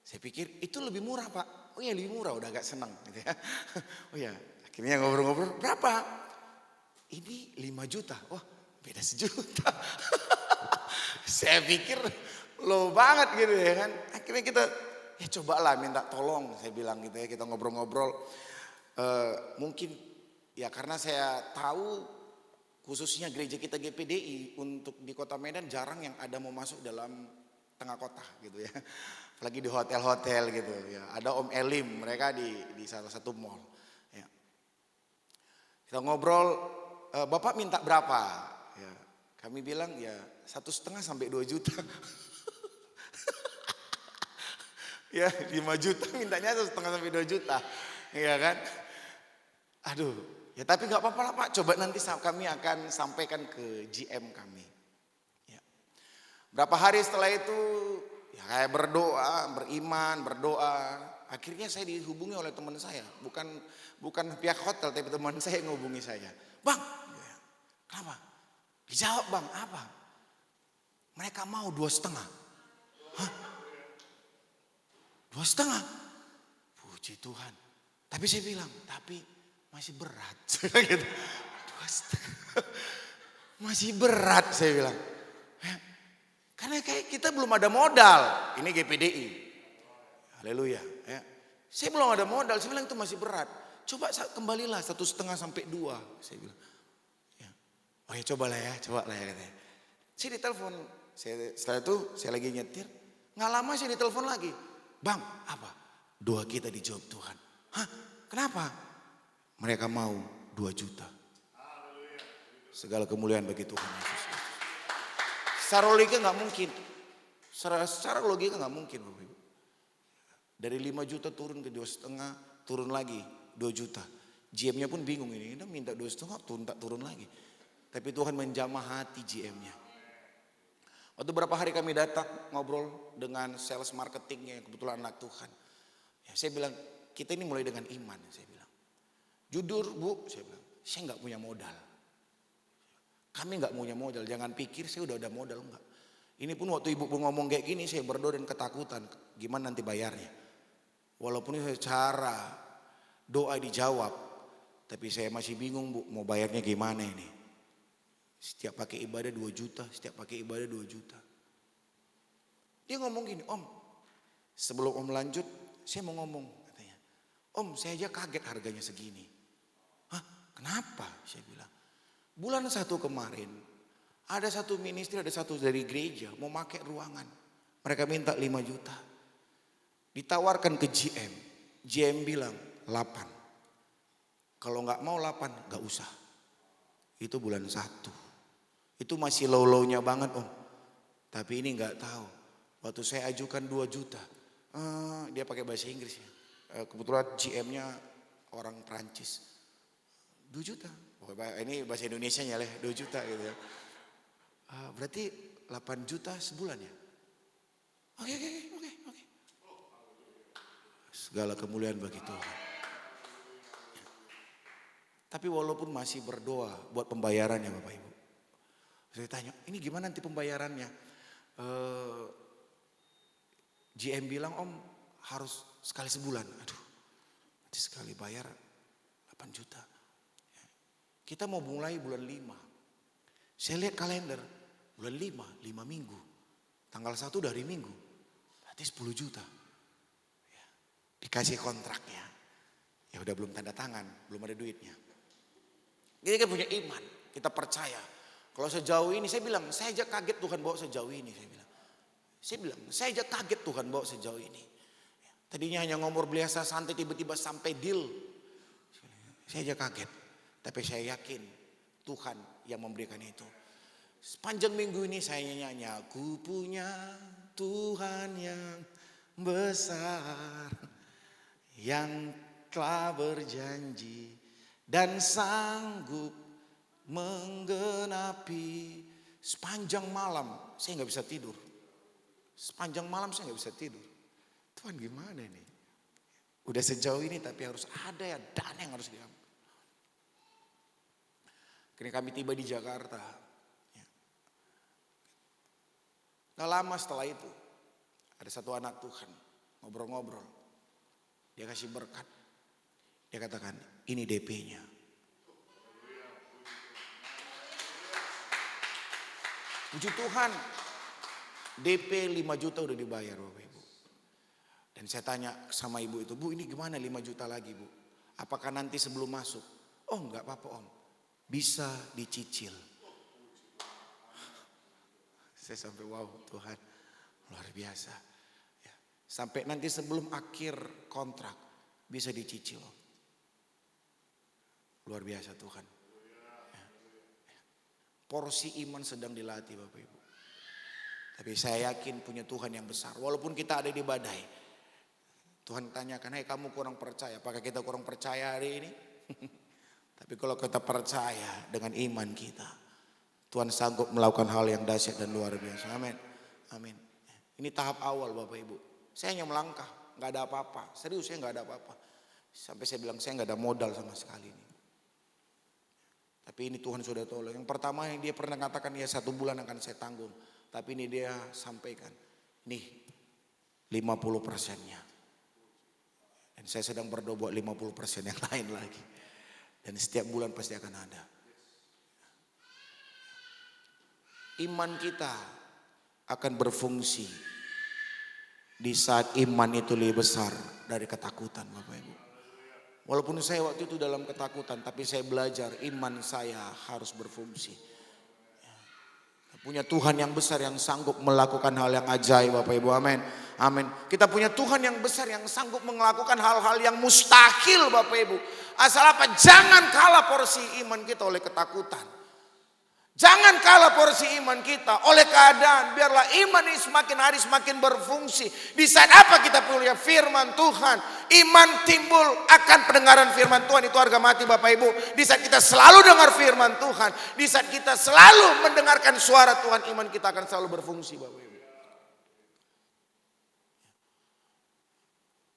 Saya pikir itu lebih murah Pak. Oh iya lebih murah, udah agak senang. Gitu ya. Oh ya, akhirnya ngobrol-ngobrol, berapa? Ini 5 juta. Wah, beda 1 juta. Saya pikir low banget gitu ya kan. Akhirnya kita, ya cobalah minta tolong, saya bilang gitu ya, kita ngobrol-ngobrol. Mungkin ya karena saya tahu khususnya gereja kita GPDI untuk di kota Medan jarang yang ada mau masuk dalam tengah kota gitu ya. Apalagi di hotel-hotel gitu ya. Ada Om Elim, mereka di salah satu mall. Ya. Kita ngobrol, Bapak minta berapa? Ya, kami bilang ya 1,5 sampai 2 juta. Ya 5 juta mintanya 1,5 sampai 2 juta. Iya kan? Aduh, ya tapi gak apa-apa lah Pak, coba nanti kami akan sampaikan ke GM kami. Ya. Berapa hari setelah itu, ya kayak berdoa, beriman, berdoa. Akhirnya saya dihubungi oleh teman saya, bukan pihak hotel, tapi teman saya yang menghubungi saya. Bang, kenapa? Dijawab bang, apa? Mereka mau 2,5. Hah? 2,5? Puji Tuhan. Tapi saya bilang, tapi masih berat. Gitu. 2,5. Masih berat saya bilang. Karena Saya kayak kita belum ada modal. Ini GPDI. Haleluya. Ya. Saya belum ada modal. Saya bilang itu masih berat. Coba kembalilah 1,5 sampai 2. Saya bilang. Ya. Oh ya cobalah ya. Katanya. Saya ditelepon. Setelah itu saya lagi nyetir. Nggak lama saya ditelepon lagi. Bang, apa? Doa kita dijawab Tuhan. Hah? Kenapa? Mereka mau 2 juta. Segala kemuliaan bagi Tuhan Yesus. Secara logika nggak mungkin. Secara logika nggak mungkin, Bapak Ibu. Dari 5 juta turun ke 2,5, turun lagi 2 juta. GM-nya pun bingung ini minta 2,5 turun lagi. Tapi Tuhan menjamah hati GM-nya. Waktu beberapa hari kami datang ngobrol dengan sales marketingnya yang kebetulan anak Tuhan. Ya, saya bilang kita ini mulai dengan iman. Saya bilang jujur Bu, saya bilang saya nggak punya modal. Kami nggak punya modal, jangan pikir saya udah ada modal, enggak. Ini pun waktu ibu ngomong kayak gini saya berdoa dan ketakutan gimana nanti bayarnya. Walaupun secara doa dijawab, tapi saya masih bingung Bu mau bayarnya gimana ini. Setiap pakai ibadah 2 juta, setiap pakai ibadah 2 juta. Dia ngomong gini, Om sebelum Om lanjut saya mau ngomong katanya. Om saya aja kaget harganya segini. Hah kenapa? Saya bilang. Bulan 1 kemarin, ada satu ministry, ada satu dari gereja mau pakai ruangan. Mereka minta 5 juta. Ditawarkan ke GM. GM bilang 8. Kalau nggak mau 8, nggak usah. Itu bulan 1. Itu masih low-lownya banget Om. Tapi ini nggak tahu. Waktu saya ajukan 2 juta. Dia pakai bahasa Inggris ya. Kebetulan GM-nya orang Prancis. 2 juta. Ini bahasa Indonesianya lah 2 juta gitu ya. Berarti 8 juta sebulan ya. Oke. Segala kemuliaan bagi Tuhan. Tapi walaupun masih berdoa buat pembayarannya Bapak Ibu. Saya tanya ini gimana nanti pembayarannya. GM bilang Om harus sekali sebulan. Aduh nanti sekali bayar 8 juta. Kita mau mulai bulan 5. Saya lihat kalender. Bulan 5 minggu. Tanggal 1 dari minggu. Berarti 10 juta. Ya, dikasih kontraknya. Ya udah belum tanda tangan. Belum ada duitnya. Kita kan punya iman. Kita percaya. Kalau sejauh ini saya bilang. Saya aja kaget Tuhan bawa sejauh ini. Saya aja kaget Tuhan bawa sejauh ini. Tadinya hanya ngomor biasa santai tiba-tiba sampai deal. Saya aja kaget. Tapi saya yakin Tuhan yang memberikan itu. Sepanjang minggu ini saya nyanyi. Aku punya Tuhan yang besar. Yang telah berjanji. Dan sanggup menggenapi. Sepanjang malam saya gak bisa tidur. Sepanjang malam saya gak bisa tidur. Tuhan gimana ini? Udah sejauh ini tapi harus ada ya dana yang harus diambil. Kini kami tiba di Jakarta. Gak lama setelah itu. Ada satu anak Tuhan. Ngobrol-ngobrol. Dia kasih berkat. Dia katakan ini DP-nya. Puji Tuhan. DP 5 juta udah dibayar Bapak Ibu. Dan saya tanya sama ibu itu. Bu ini gimana 5 juta lagi Bu? Apakah nanti sebelum masuk? Oh enggak apa-apa Om. Bisa dicicil. Saya sampai wow Tuhan luar biasa. Ya, sampai nanti sebelum akhir kontrak bisa dicicil. Luar biasa Tuhan. Ya. Porsi iman sedang dilatih Bapak Ibu. Tapi saya yakin punya Tuhan yang besar. Walaupun kita ada di badai. Tuhan tanyakan, hai kamu kurang percaya. Apakah kita kurang percaya hari ini? Tapi kalau kita percaya dengan iman kita, Tuhan sanggup melakukan hal yang dahsyat dan luar biasa. Amin. Amin. Ini tahap awal Bapak Ibu. Saya hanya melangkah, nggak ada apa-apa. Serius saya nggak ada apa-apa. Sampai saya bilang saya nggak ada modal sama sekali ini. Tapi ini Tuhan sudah tolong. Yang pertama yang dia pernah katakan ya 1 bulan akan saya tanggung. Tapi ini dia sampaikan. Nih 50%-nya. Dan saya sedang berdoa buat 50% yang lain lagi. Dan setiap bulan pasti akan ada. Iman kita akan berfungsi di saat iman itu lebih besar dari ketakutan, Bapak Ibu. Walaupun saya waktu itu dalam ketakutan, tapi saya belajar iman saya harus berfungsi. Punya Tuhan yang besar yang sanggup melakukan hal yang ajaib, Bapak Ibu. Amin. Amin. Kita punya Tuhan yang besar yang sanggup melakukan hal-hal yang mustahil, Bapak Ibu. Asal apa? Jangan kalah porsi iman kita oleh ketakutan. Jangan kalah porsi iman kita oleh keadaan. Biarlah iman ini semakin hari semakin berfungsi. Di saat apa kita punya firman Tuhan, iman timbul akan pendengaran firman Tuhan. Itu harga mati, Bapak Ibu. Di saat kita selalu dengar firman Tuhan, di saat kita selalu mendengarkan suara Tuhan, iman kita akan selalu berfungsi, Bapak Ibu.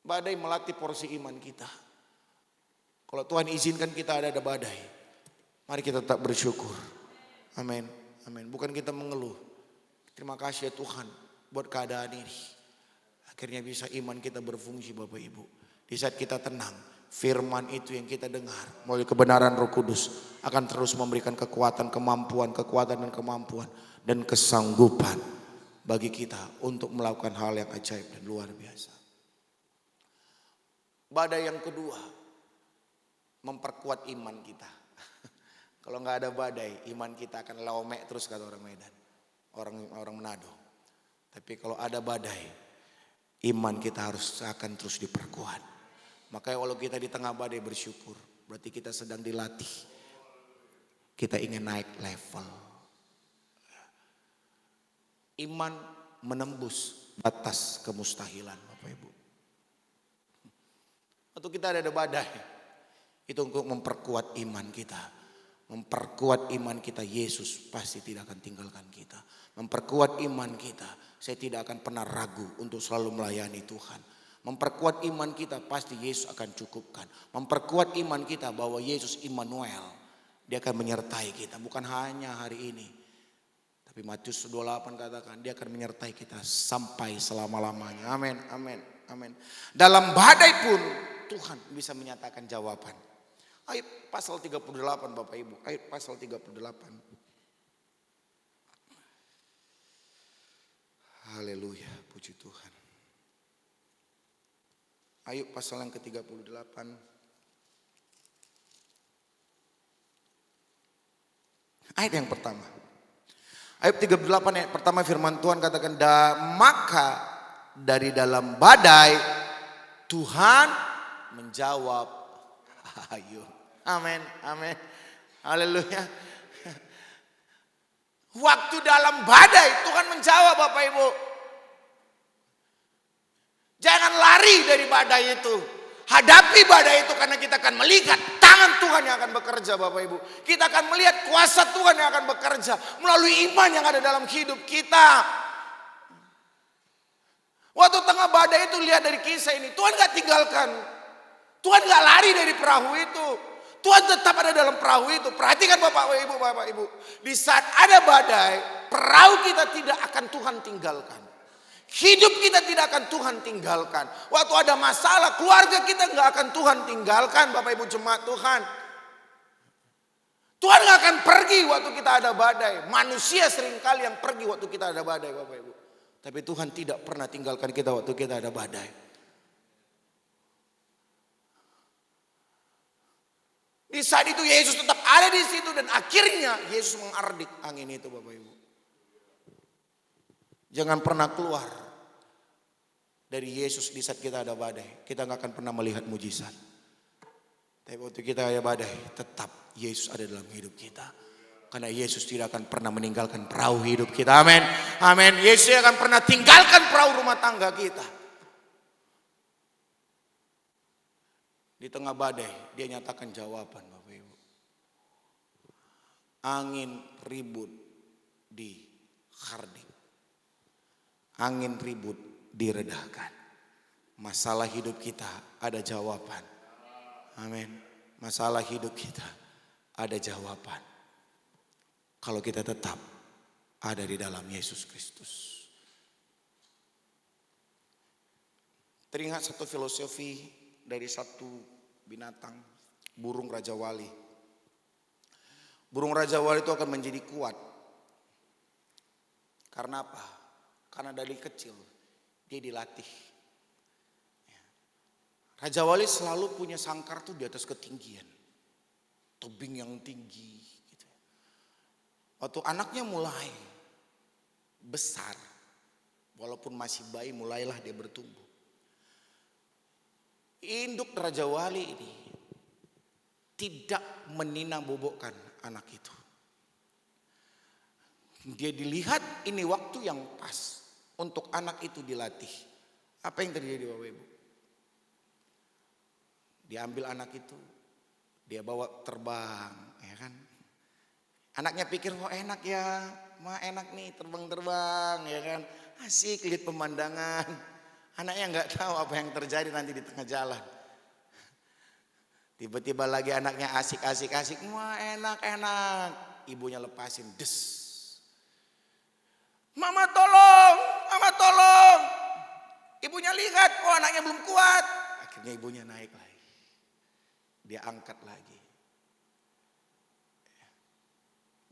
Badai melatih porsi iman kita. Kalau Tuhan izinkan kita ada badai, mari kita tetap bersyukur. Amin, amin. Bukan kita mengeluh. Terima kasih ya Tuhan buat keadaan ini. Akhirnya bisa iman kita berfungsi, Bapak Ibu. Di saat kita tenang, firman itu yang kita dengar melalui kebenaran Roh Kudus akan terus memberikan kekuatan, kemampuan dan kesanggupan bagi kita untuk melakukan hal yang ajaib dan luar biasa. Badai yang kedua, memperkuat iman kita. Kalau nggak ada badai, iman kita akan lomek terus, kata orang Medan, orang Manado. Tapi kalau ada badai, iman kita akan terus diperkuat. Makanya kalau kita di tengah badai bersyukur, berarti kita sedang dilatih. Kita ingin naik level. Iman menembus batas kemustahilan, Bapak Ibu. Waktu kita ada badai, itu untuk memperkuat iman kita. Memperkuat iman kita, Yesus pasti tidak akan tinggalkan kita. Memperkuat iman kita, saya tidak akan pernah ragu untuk selalu melayani Tuhan. Memperkuat iman kita, pasti Yesus akan cukupkan. Memperkuat iman kita bahwa Yesus Immanuel, dia akan menyertai kita. Bukan hanya hari ini, tapi Matius 28 katakan dia akan menyertai kita sampai selama-lamanya. Amin, amin, amin. Dalam badai pun Tuhan bisa menyatakan jawaban. Ayat pasal 38, Bapak Ibu. Ayat pasal 38. Haleluya, puji Tuhan. Ayat pasal yang ke-38. Ayat yang pertama. Ayat 38 ayat pertama firman Tuhan katakan, maka dari dalam badai Tuhan menjawab, ayo. Amin, amin. Haleluya. Waktu dalam badai Tuhan menjawab, Bapak Ibu. Jangan lari dari badai itu. Hadapi badai itu karena kita akan melihat tangan Tuhan yang akan bekerja, Bapak Ibu. Kita akan melihat kuasa Tuhan yang akan bekerja melalui iman yang ada dalam hidup kita. Waktu tengah badai itu lihat dari kisah ini, Tuhan gak tinggalkan. Tuhan gak lari dari perahu itu. Tuhan tetap ada dalam perahu itu. Perhatikan Bapak Ibu. Di saat ada badai, perahu kita tidak akan Tuhan tinggalkan. Hidup kita tidak akan Tuhan tinggalkan. Waktu ada masalah, keluarga kita gak akan Tuhan tinggalkan, Bapak Ibu jemaat Tuhan. Tuhan gak akan pergi waktu kita ada badai. Manusia seringkali yang pergi waktu kita ada badai, Bapak Ibu. Tapi Tuhan tidak pernah tinggalkan kita waktu kita ada badai. Di saat itu Yesus tetap ada di situ dan akhirnya Yesus mengardik angin itu, Bapak Ibu. Jangan pernah keluar dari Yesus di saat kita ada badai. Kita nggak akan pernah melihat mujizat. Tapi waktu kita ada badai, tetap Yesus ada dalam hidup kita. Karena Yesus tidak akan pernah meninggalkan perahu hidup kita. Amin. Amin. Yesus tidak akan pernah tinggalkan perahu rumah tangga kita. Di tengah badai, dia nyatakan jawaban, Bapak Ibu. Angin ribut di Khardik. Angin ribut diredahkan. Masalah hidup kita ada jawaban. Amin. Masalah hidup kita ada jawaban. Kalau kita tetap ada di dalam Yesus Kristus. Teringat satu filosofi dari satu binatang, burung Raja Wali. Burung Raja Wali itu akan menjadi kuat. Karena apa? karena dari kecil dia dilatih. Raja Wali selalu punya sangkar tuh di atas ketinggian. Tebing yang tinggi gitu. Waktu anaknya mulai besar, walaupun masih bayi mulailah dia bertumbuh. Induk Raja Wali ini tidak meninambobokkan anak itu. Dia dilihat ini waktu yang pas untuk anak itu dilatih. Apa yang terjadi Bapak Ibu? Diambil anak itu, dia bawa terbang, ya kan? Anaknya pikir kok enak ya, ma enak nih terbang-terbang, ya kan? Asik lihat pemandangan. Anaknya nggak tahu apa yang terjadi nanti di tengah jalan. Tiba-tiba lagi anaknya asik, wah enak. Ibunya lepasin, des. Mama tolong. Ibunya lihat, oh anaknya belum kuat. Akhirnya ibunya naik lagi. Dia angkat lagi.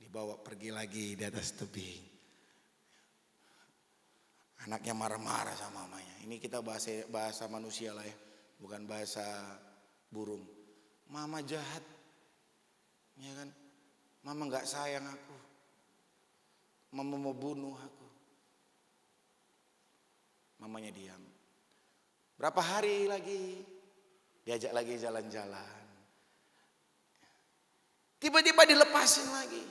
Dibawa pergi lagi di atas tebing. Anaknya marah-marah sama mamanya. Ini kita bahasa manusia lah ya, bukan bahasa burung. Mama jahat, ya kan? Mama nggak sayang aku. Mama mau bunuh aku. Mamanya diam. Berapa hari lagi diajak lagi jalan-jalan. Tiba-tiba dilepasin lagi.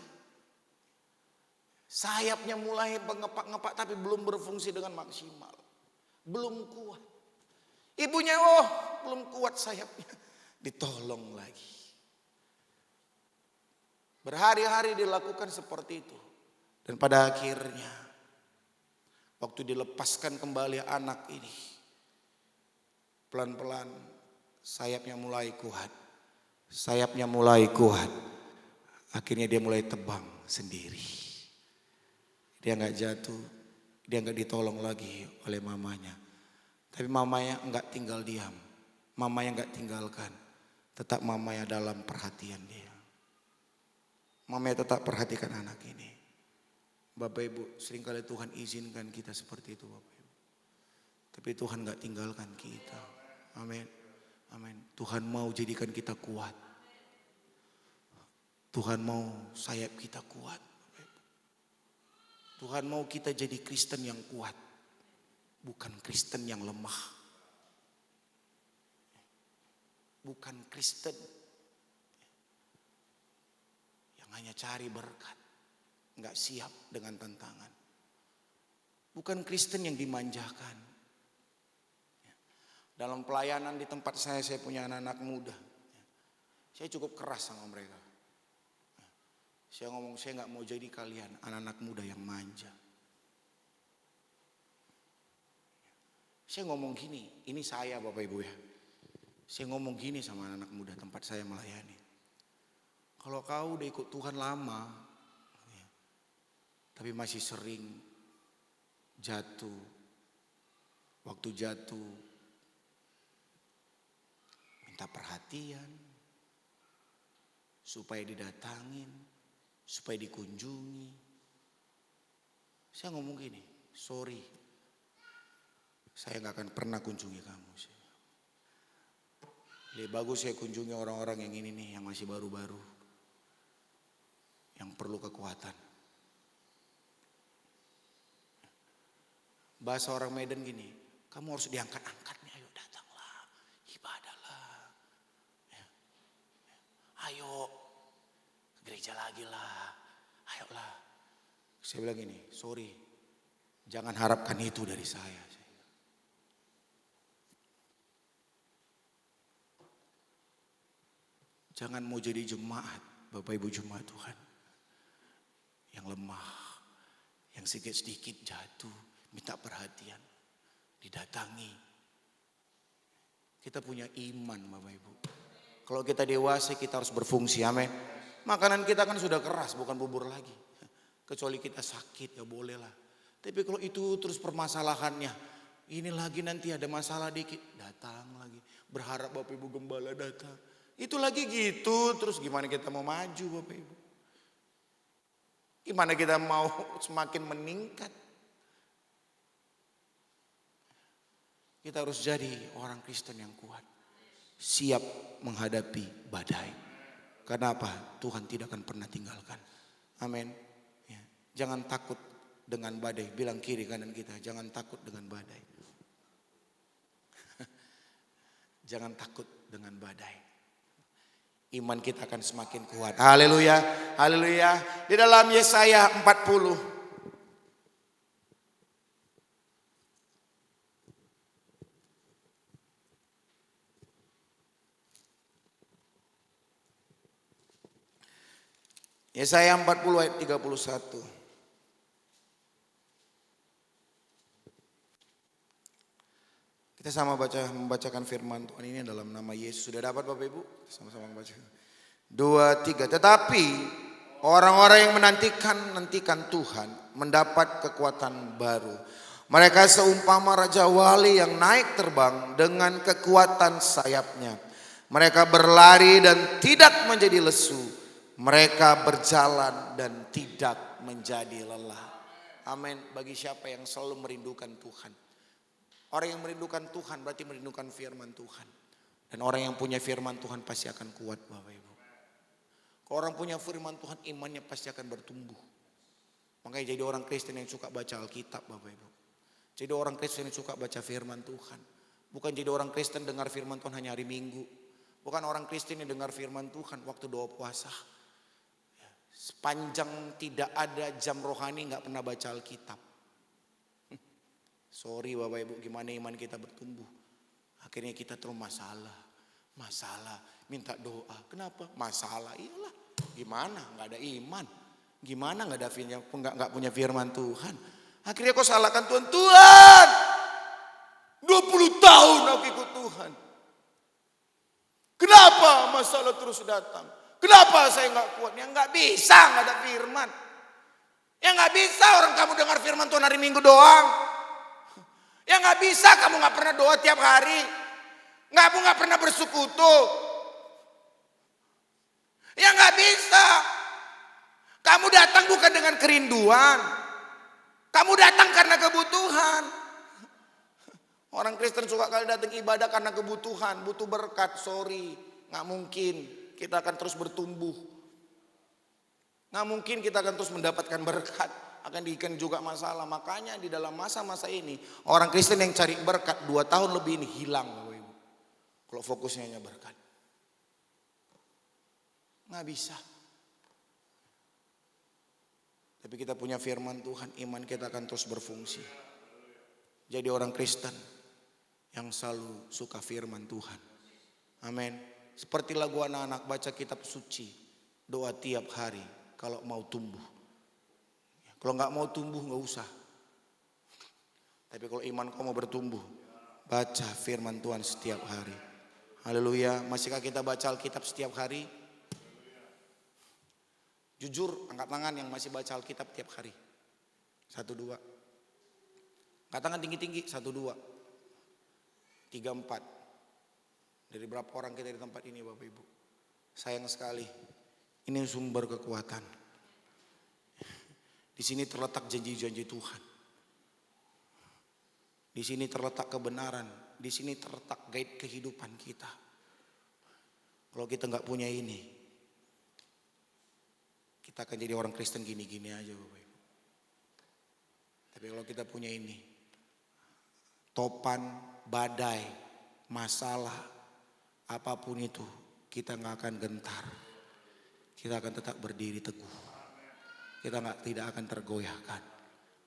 Sayapnya mulai ngepak-ngepak tapi belum berfungsi dengan maksimal. Belum kuat. Ibunya belum kuat sayapnya. Ditolong lagi. Berhari-hari dilakukan seperti itu. Dan pada akhirnya waktu dilepaskan kembali anak ini, pelan-pelan sayapnya mulai kuat. Akhirnya dia mulai terbang sendiri. Dia nggak jatuh, dia nggak ditolong lagi oleh mamanya. Tapi mamanya nggak tinggal diam, mamanya nggak tinggalkan, tetap mamanya dalam perhatian dia. Mamanya tetap perhatikan anak ini. Bapak Ibu, seringkali Tuhan izinkan kita seperti itu Bapak Ibu. Tapi Tuhan gak tinggalkan kita. Amin. Tuhan mau jadikan kita kuat. Tuhan mau sayap kita kuat. Tuhan mau kita jadi Kristen yang kuat. Bukan Kristen yang lemah. Bukan Kristen yang hanya cari berkat. Nggak siap dengan tantangan. Bukan Kristen yang dimanjakan. Dalam pelayanan di tempat saya punya anak-anak muda. Saya cukup keras sama mereka. Saya ngomong saya nggak mau jadi kalian anak-anak muda yang manja. Saya ngomong gini, ini saya Bapak Ibu ya. Saya ngomong gini sama anak-anak muda tempat saya melayani. Kalau kau udah ikut Tuhan lama, tapi masih sering jatuh. Waktu jatuh minta perhatian, supaya didatangin, supaya dikunjungi. Saya ngomong gini, sorry, saya gak akan pernah kunjungi kamu. Lebih bagus saya kunjungi orang-orang yang ini nih, yang masih baru-baru, yang perlu kekuatan. Bahasa orang Medan gini, kamu harus diangkat-angkat nih, ayo datanglah, ibadahlah. Ayo, ke gereja lagi lah, ayolah. Saya bilang gini, sorry, jangan harapkan itu dari saya. Jangan mau jadi jemaat, Bapak Ibu jemaat Tuhan, yang lemah, yang sedikit-sedikit jatuh. Minta perhatian, didatangi. Kita punya iman Bapak Ibu. Kalau kita dewasa kita harus berfungsi, amin. Makanan kita kan sudah keras, bukan bubur lagi. Kecuali kita sakit ya boleh lah. Tapi kalau itu terus permasalahannya, ini lagi nanti ada masalah dikit, datang lagi. Berharap Bapak Ibu gembala datang. Itu lagi gitu, terus gimana kita mau maju Bapak Ibu? Gimana kita mau semakin meningkat? Kita harus jadi orang Kristen yang kuat. Siap menghadapi badai. Karena apa? Tuhan tidak akan pernah tinggalkan. Amin. Ya. Jangan takut dengan badai. Bilang kiri kanan kita, jangan takut dengan badai. Jangan takut dengan badai. Iman kita akan semakin kuat. Haleluya. Haleluya. Di dalam Yesaya 40. Yesaya 40 ayat 31. Kita sama membacakan firman Tuhan ini dalam nama Yesus. Sudah dapat Bapak Ibu? Sama-sama membaca. 2, 3. Tetapi orang-orang yang menantikan Tuhan mendapat kekuatan baru. Mereka seumpama raja wali yang naik terbang dengan kekuatan sayapnya. Mereka berlari dan tidak menjadi lesu. Mereka berjalan dan tidak menjadi lelah. Amin. Bagi siapa yang selalu merindukan Tuhan. Orang yang merindukan Tuhan berarti merindukan firman Tuhan. Dan orang yang punya firman Tuhan pasti akan kuat Bapak Ibu. Kalau orang punya firman Tuhan imannya pasti akan bertumbuh. Makanya jadi orang Kristen yang suka baca Alkitab Bapak Ibu. Jadi orang Kristen yang suka baca firman Tuhan. Bukan jadi orang Kristen dengar firman Tuhan hanya hari Minggu. Bukan orang Kristen yang dengar firman Tuhan waktu doa puasa. Sepanjang tidak ada jam rohani gak pernah baca Alkitab. Sorry Bapak Ibu, gimana iman kita bertumbuh. Akhirnya kita terus masalah, minta doa. Kenapa? Masalah, iyalah. Gimana? Gak ada iman. Gimana gak punya firman Tuhan. Akhirnya kau salahkan Tuhan. Tuhan, 20 tahun aku ikut Tuhan. Kenapa masalah terus datang? Kenapa saya gak kuat? Ya gak bisa, gak ada firman. Ya gak bisa orang kamu dengar firman Tuhan hari Minggu doang. Ya gak bisa kamu gak pernah doa tiap hari. Kamu gak pernah bersekutu. Ya gak bisa. Kamu datang bukan dengan kerinduan. Kamu datang karena kebutuhan. Orang Kristen suka kali datang ibadah karena kebutuhan. Butuh berkat, sorry. Gak mungkin. Kita akan terus bertumbuh. Nggak mungkin kita akan terus mendapatkan berkat. Akan diikan juga masalah. Makanya di dalam masa-masa ini orang Kristen yang cari berkat 2 tahun lebih ini hilang Bapak Ibu. Kalau fokusnya hanya berkat. Nggak bisa. Tapi kita punya firman Tuhan, iman kita akan terus berfungsi. Jadi orang Kristen yang selalu suka firman Tuhan. Amin. Seperti lagu anak-anak baca kitab suci. Doa tiap hari kalau mau tumbuh. Kalau gak mau tumbuh gak usah. Tapi kalau iman kau mau bertumbuh, baca firman Tuhan setiap hari. Haleluya. Masihkah kita baca Alkitab setiap hari? Jujur angkat tangan yang masih baca Alkitab tiap hari. 1, 2. Angkat tangan tinggi-tinggi. 1, 2, 3, 4. Dari berapa orang kita di tempat ini Bapak Ibu. Sayang sekali. Ini sumber kekuatan. Di sini terletak janji-janji Tuhan. Di sini terletak kebenaran. Di sini terletak guide kehidupan kita. Kalau kita gak punya ini, kita akan jadi orang Kristen gini-gini aja Bapak Ibu. Tapi kalau kita punya ini, topan, badai, masalah, apapun itu kita gak akan gentar. Kita akan tetap berdiri teguh. Kita tidak akan tergoyahkan.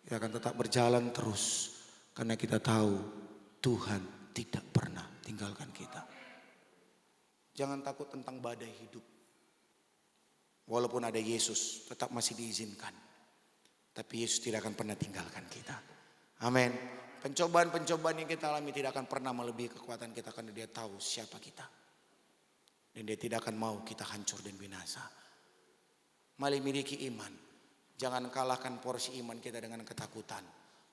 Kita akan tetap berjalan terus. Karena kita tahu Tuhan tidak pernah tinggalkan kita. Jangan takut tentang badai hidup. Walaupun ada Yesus tetap masih diizinkan. Tapi Yesus tidak akan pernah tinggalkan kita. Amin. Pencobaan-pencobaan yang kita alami tidak akan pernah melebihi kekuatan kita. Karena dia tahu siapa kita. Dan dia tidak akan mau kita hancur dan binasa. Mari miliki iman. Jangan kalahkan porsi iman kita dengan ketakutan.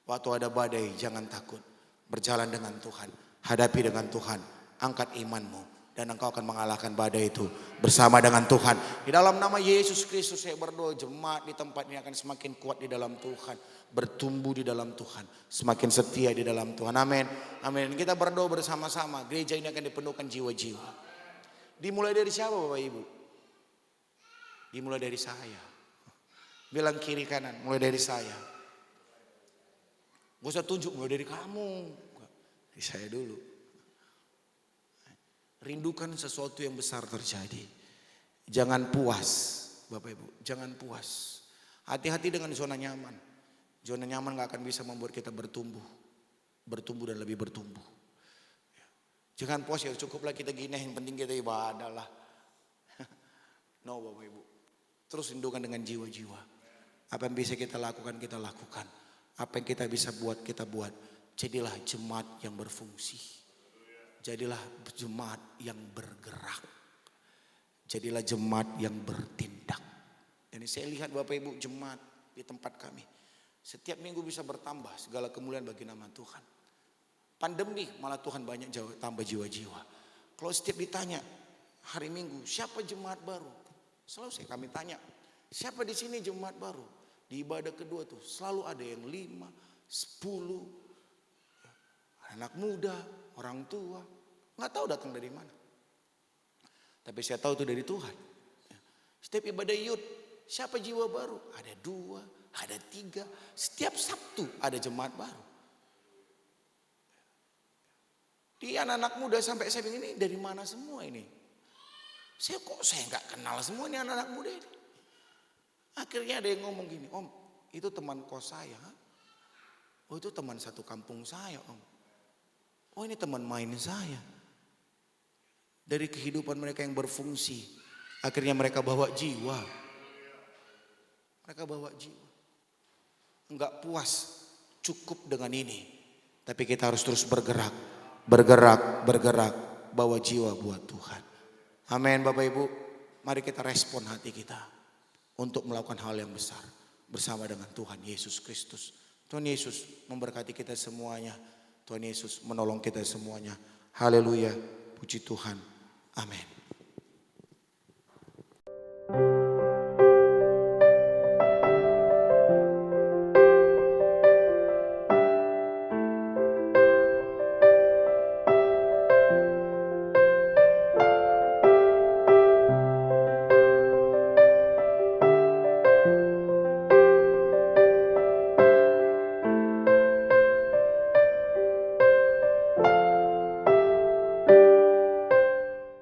Waktu ada badai jangan takut. Berjalan dengan Tuhan. Hadapi dengan Tuhan. Angkat imanmu. Dan engkau akan mengalahkan badai itu bersama dengan Tuhan. Di dalam nama Yesus Kristus saya berdoa, jemaat di tempat ini akan semakin kuat di dalam Tuhan. Bertumbuh di dalam Tuhan. Semakin setia di dalam Tuhan. Amin. Amin. Kita berdoa bersama-sama. Gereja ini akan dipenuhkan jiwa-jiwa. Dimulai dari siapa Bapak Ibu? Dimulai dari saya. Bilang kiri kanan, mulai dari saya. Gak usah tunjuk, mulai dari kamu. Dari saya dulu. Rindukan sesuatu yang besar terjadi. Jangan puas, Bapak Ibu, jangan puas. Hati-hati dengan zona nyaman. Zona nyaman gak akan bisa membuat kita bertumbuh. Bertumbuh dan lebih bertumbuh. Jangan puas, ya cukuplah kita gini, yang penting kita ibadah lah. No Bapak Ibu. Terus rindukan dengan jiwa-jiwa. Apa yang bisa kita lakukan, kita lakukan. Apa yang kita bisa buat, kita buat. Jadilah jemaat yang berfungsi. Jadilah jemaat yang bergerak. Jadilah jemaat yang bertindak. Dan saya lihat Bapak Ibu jemaat di tempat kami. Setiap minggu bisa bertambah, segala kemuliaan bagi nama Tuhan. Pandemi malah Tuhan banyak tambah jiwa-jiwa. Kalau setiap ditanya hari Minggu, siapa jemaat baru? Selalu kami tanya, siapa di sini jemaat baru? Di ibadah kedua tuh selalu ada yang 5, 10, anak muda, orang tua, nggak tahu datang dari mana. Tapi saya tahu itu dari Tuhan. Setiap ibadah youth, siapa jiwa baru? Ada 2, ada 3. Setiap Sabtu ada jemaat baru. Di anak-anak muda sampai saya bilang, ini dari mana semua ini? Saya nggak kenal semua ini anak-anak muda ini. Akhirnya ada yang ngomong gini, Om, itu teman kos saya. Oh itu teman satu kampung saya, Om. Oh ini teman main saya. Dari kehidupan mereka yang berfungsi, akhirnya mereka bawa jiwa. Mereka bawa jiwa. Enggak puas cukup dengan ini. Tapi kita harus terus bergerak. Bergerak. Bawa jiwa buat Tuhan. Amin Bapak Ibu. Mari kita respon hati kita. Untuk melakukan hal yang besar. Bersama dengan Tuhan Yesus Kristus. Tuhan Yesus memberkati kita semuanya. Tuhan Yesus menolong kita semuanya. Haleluya. Puji Tuhan. Amin.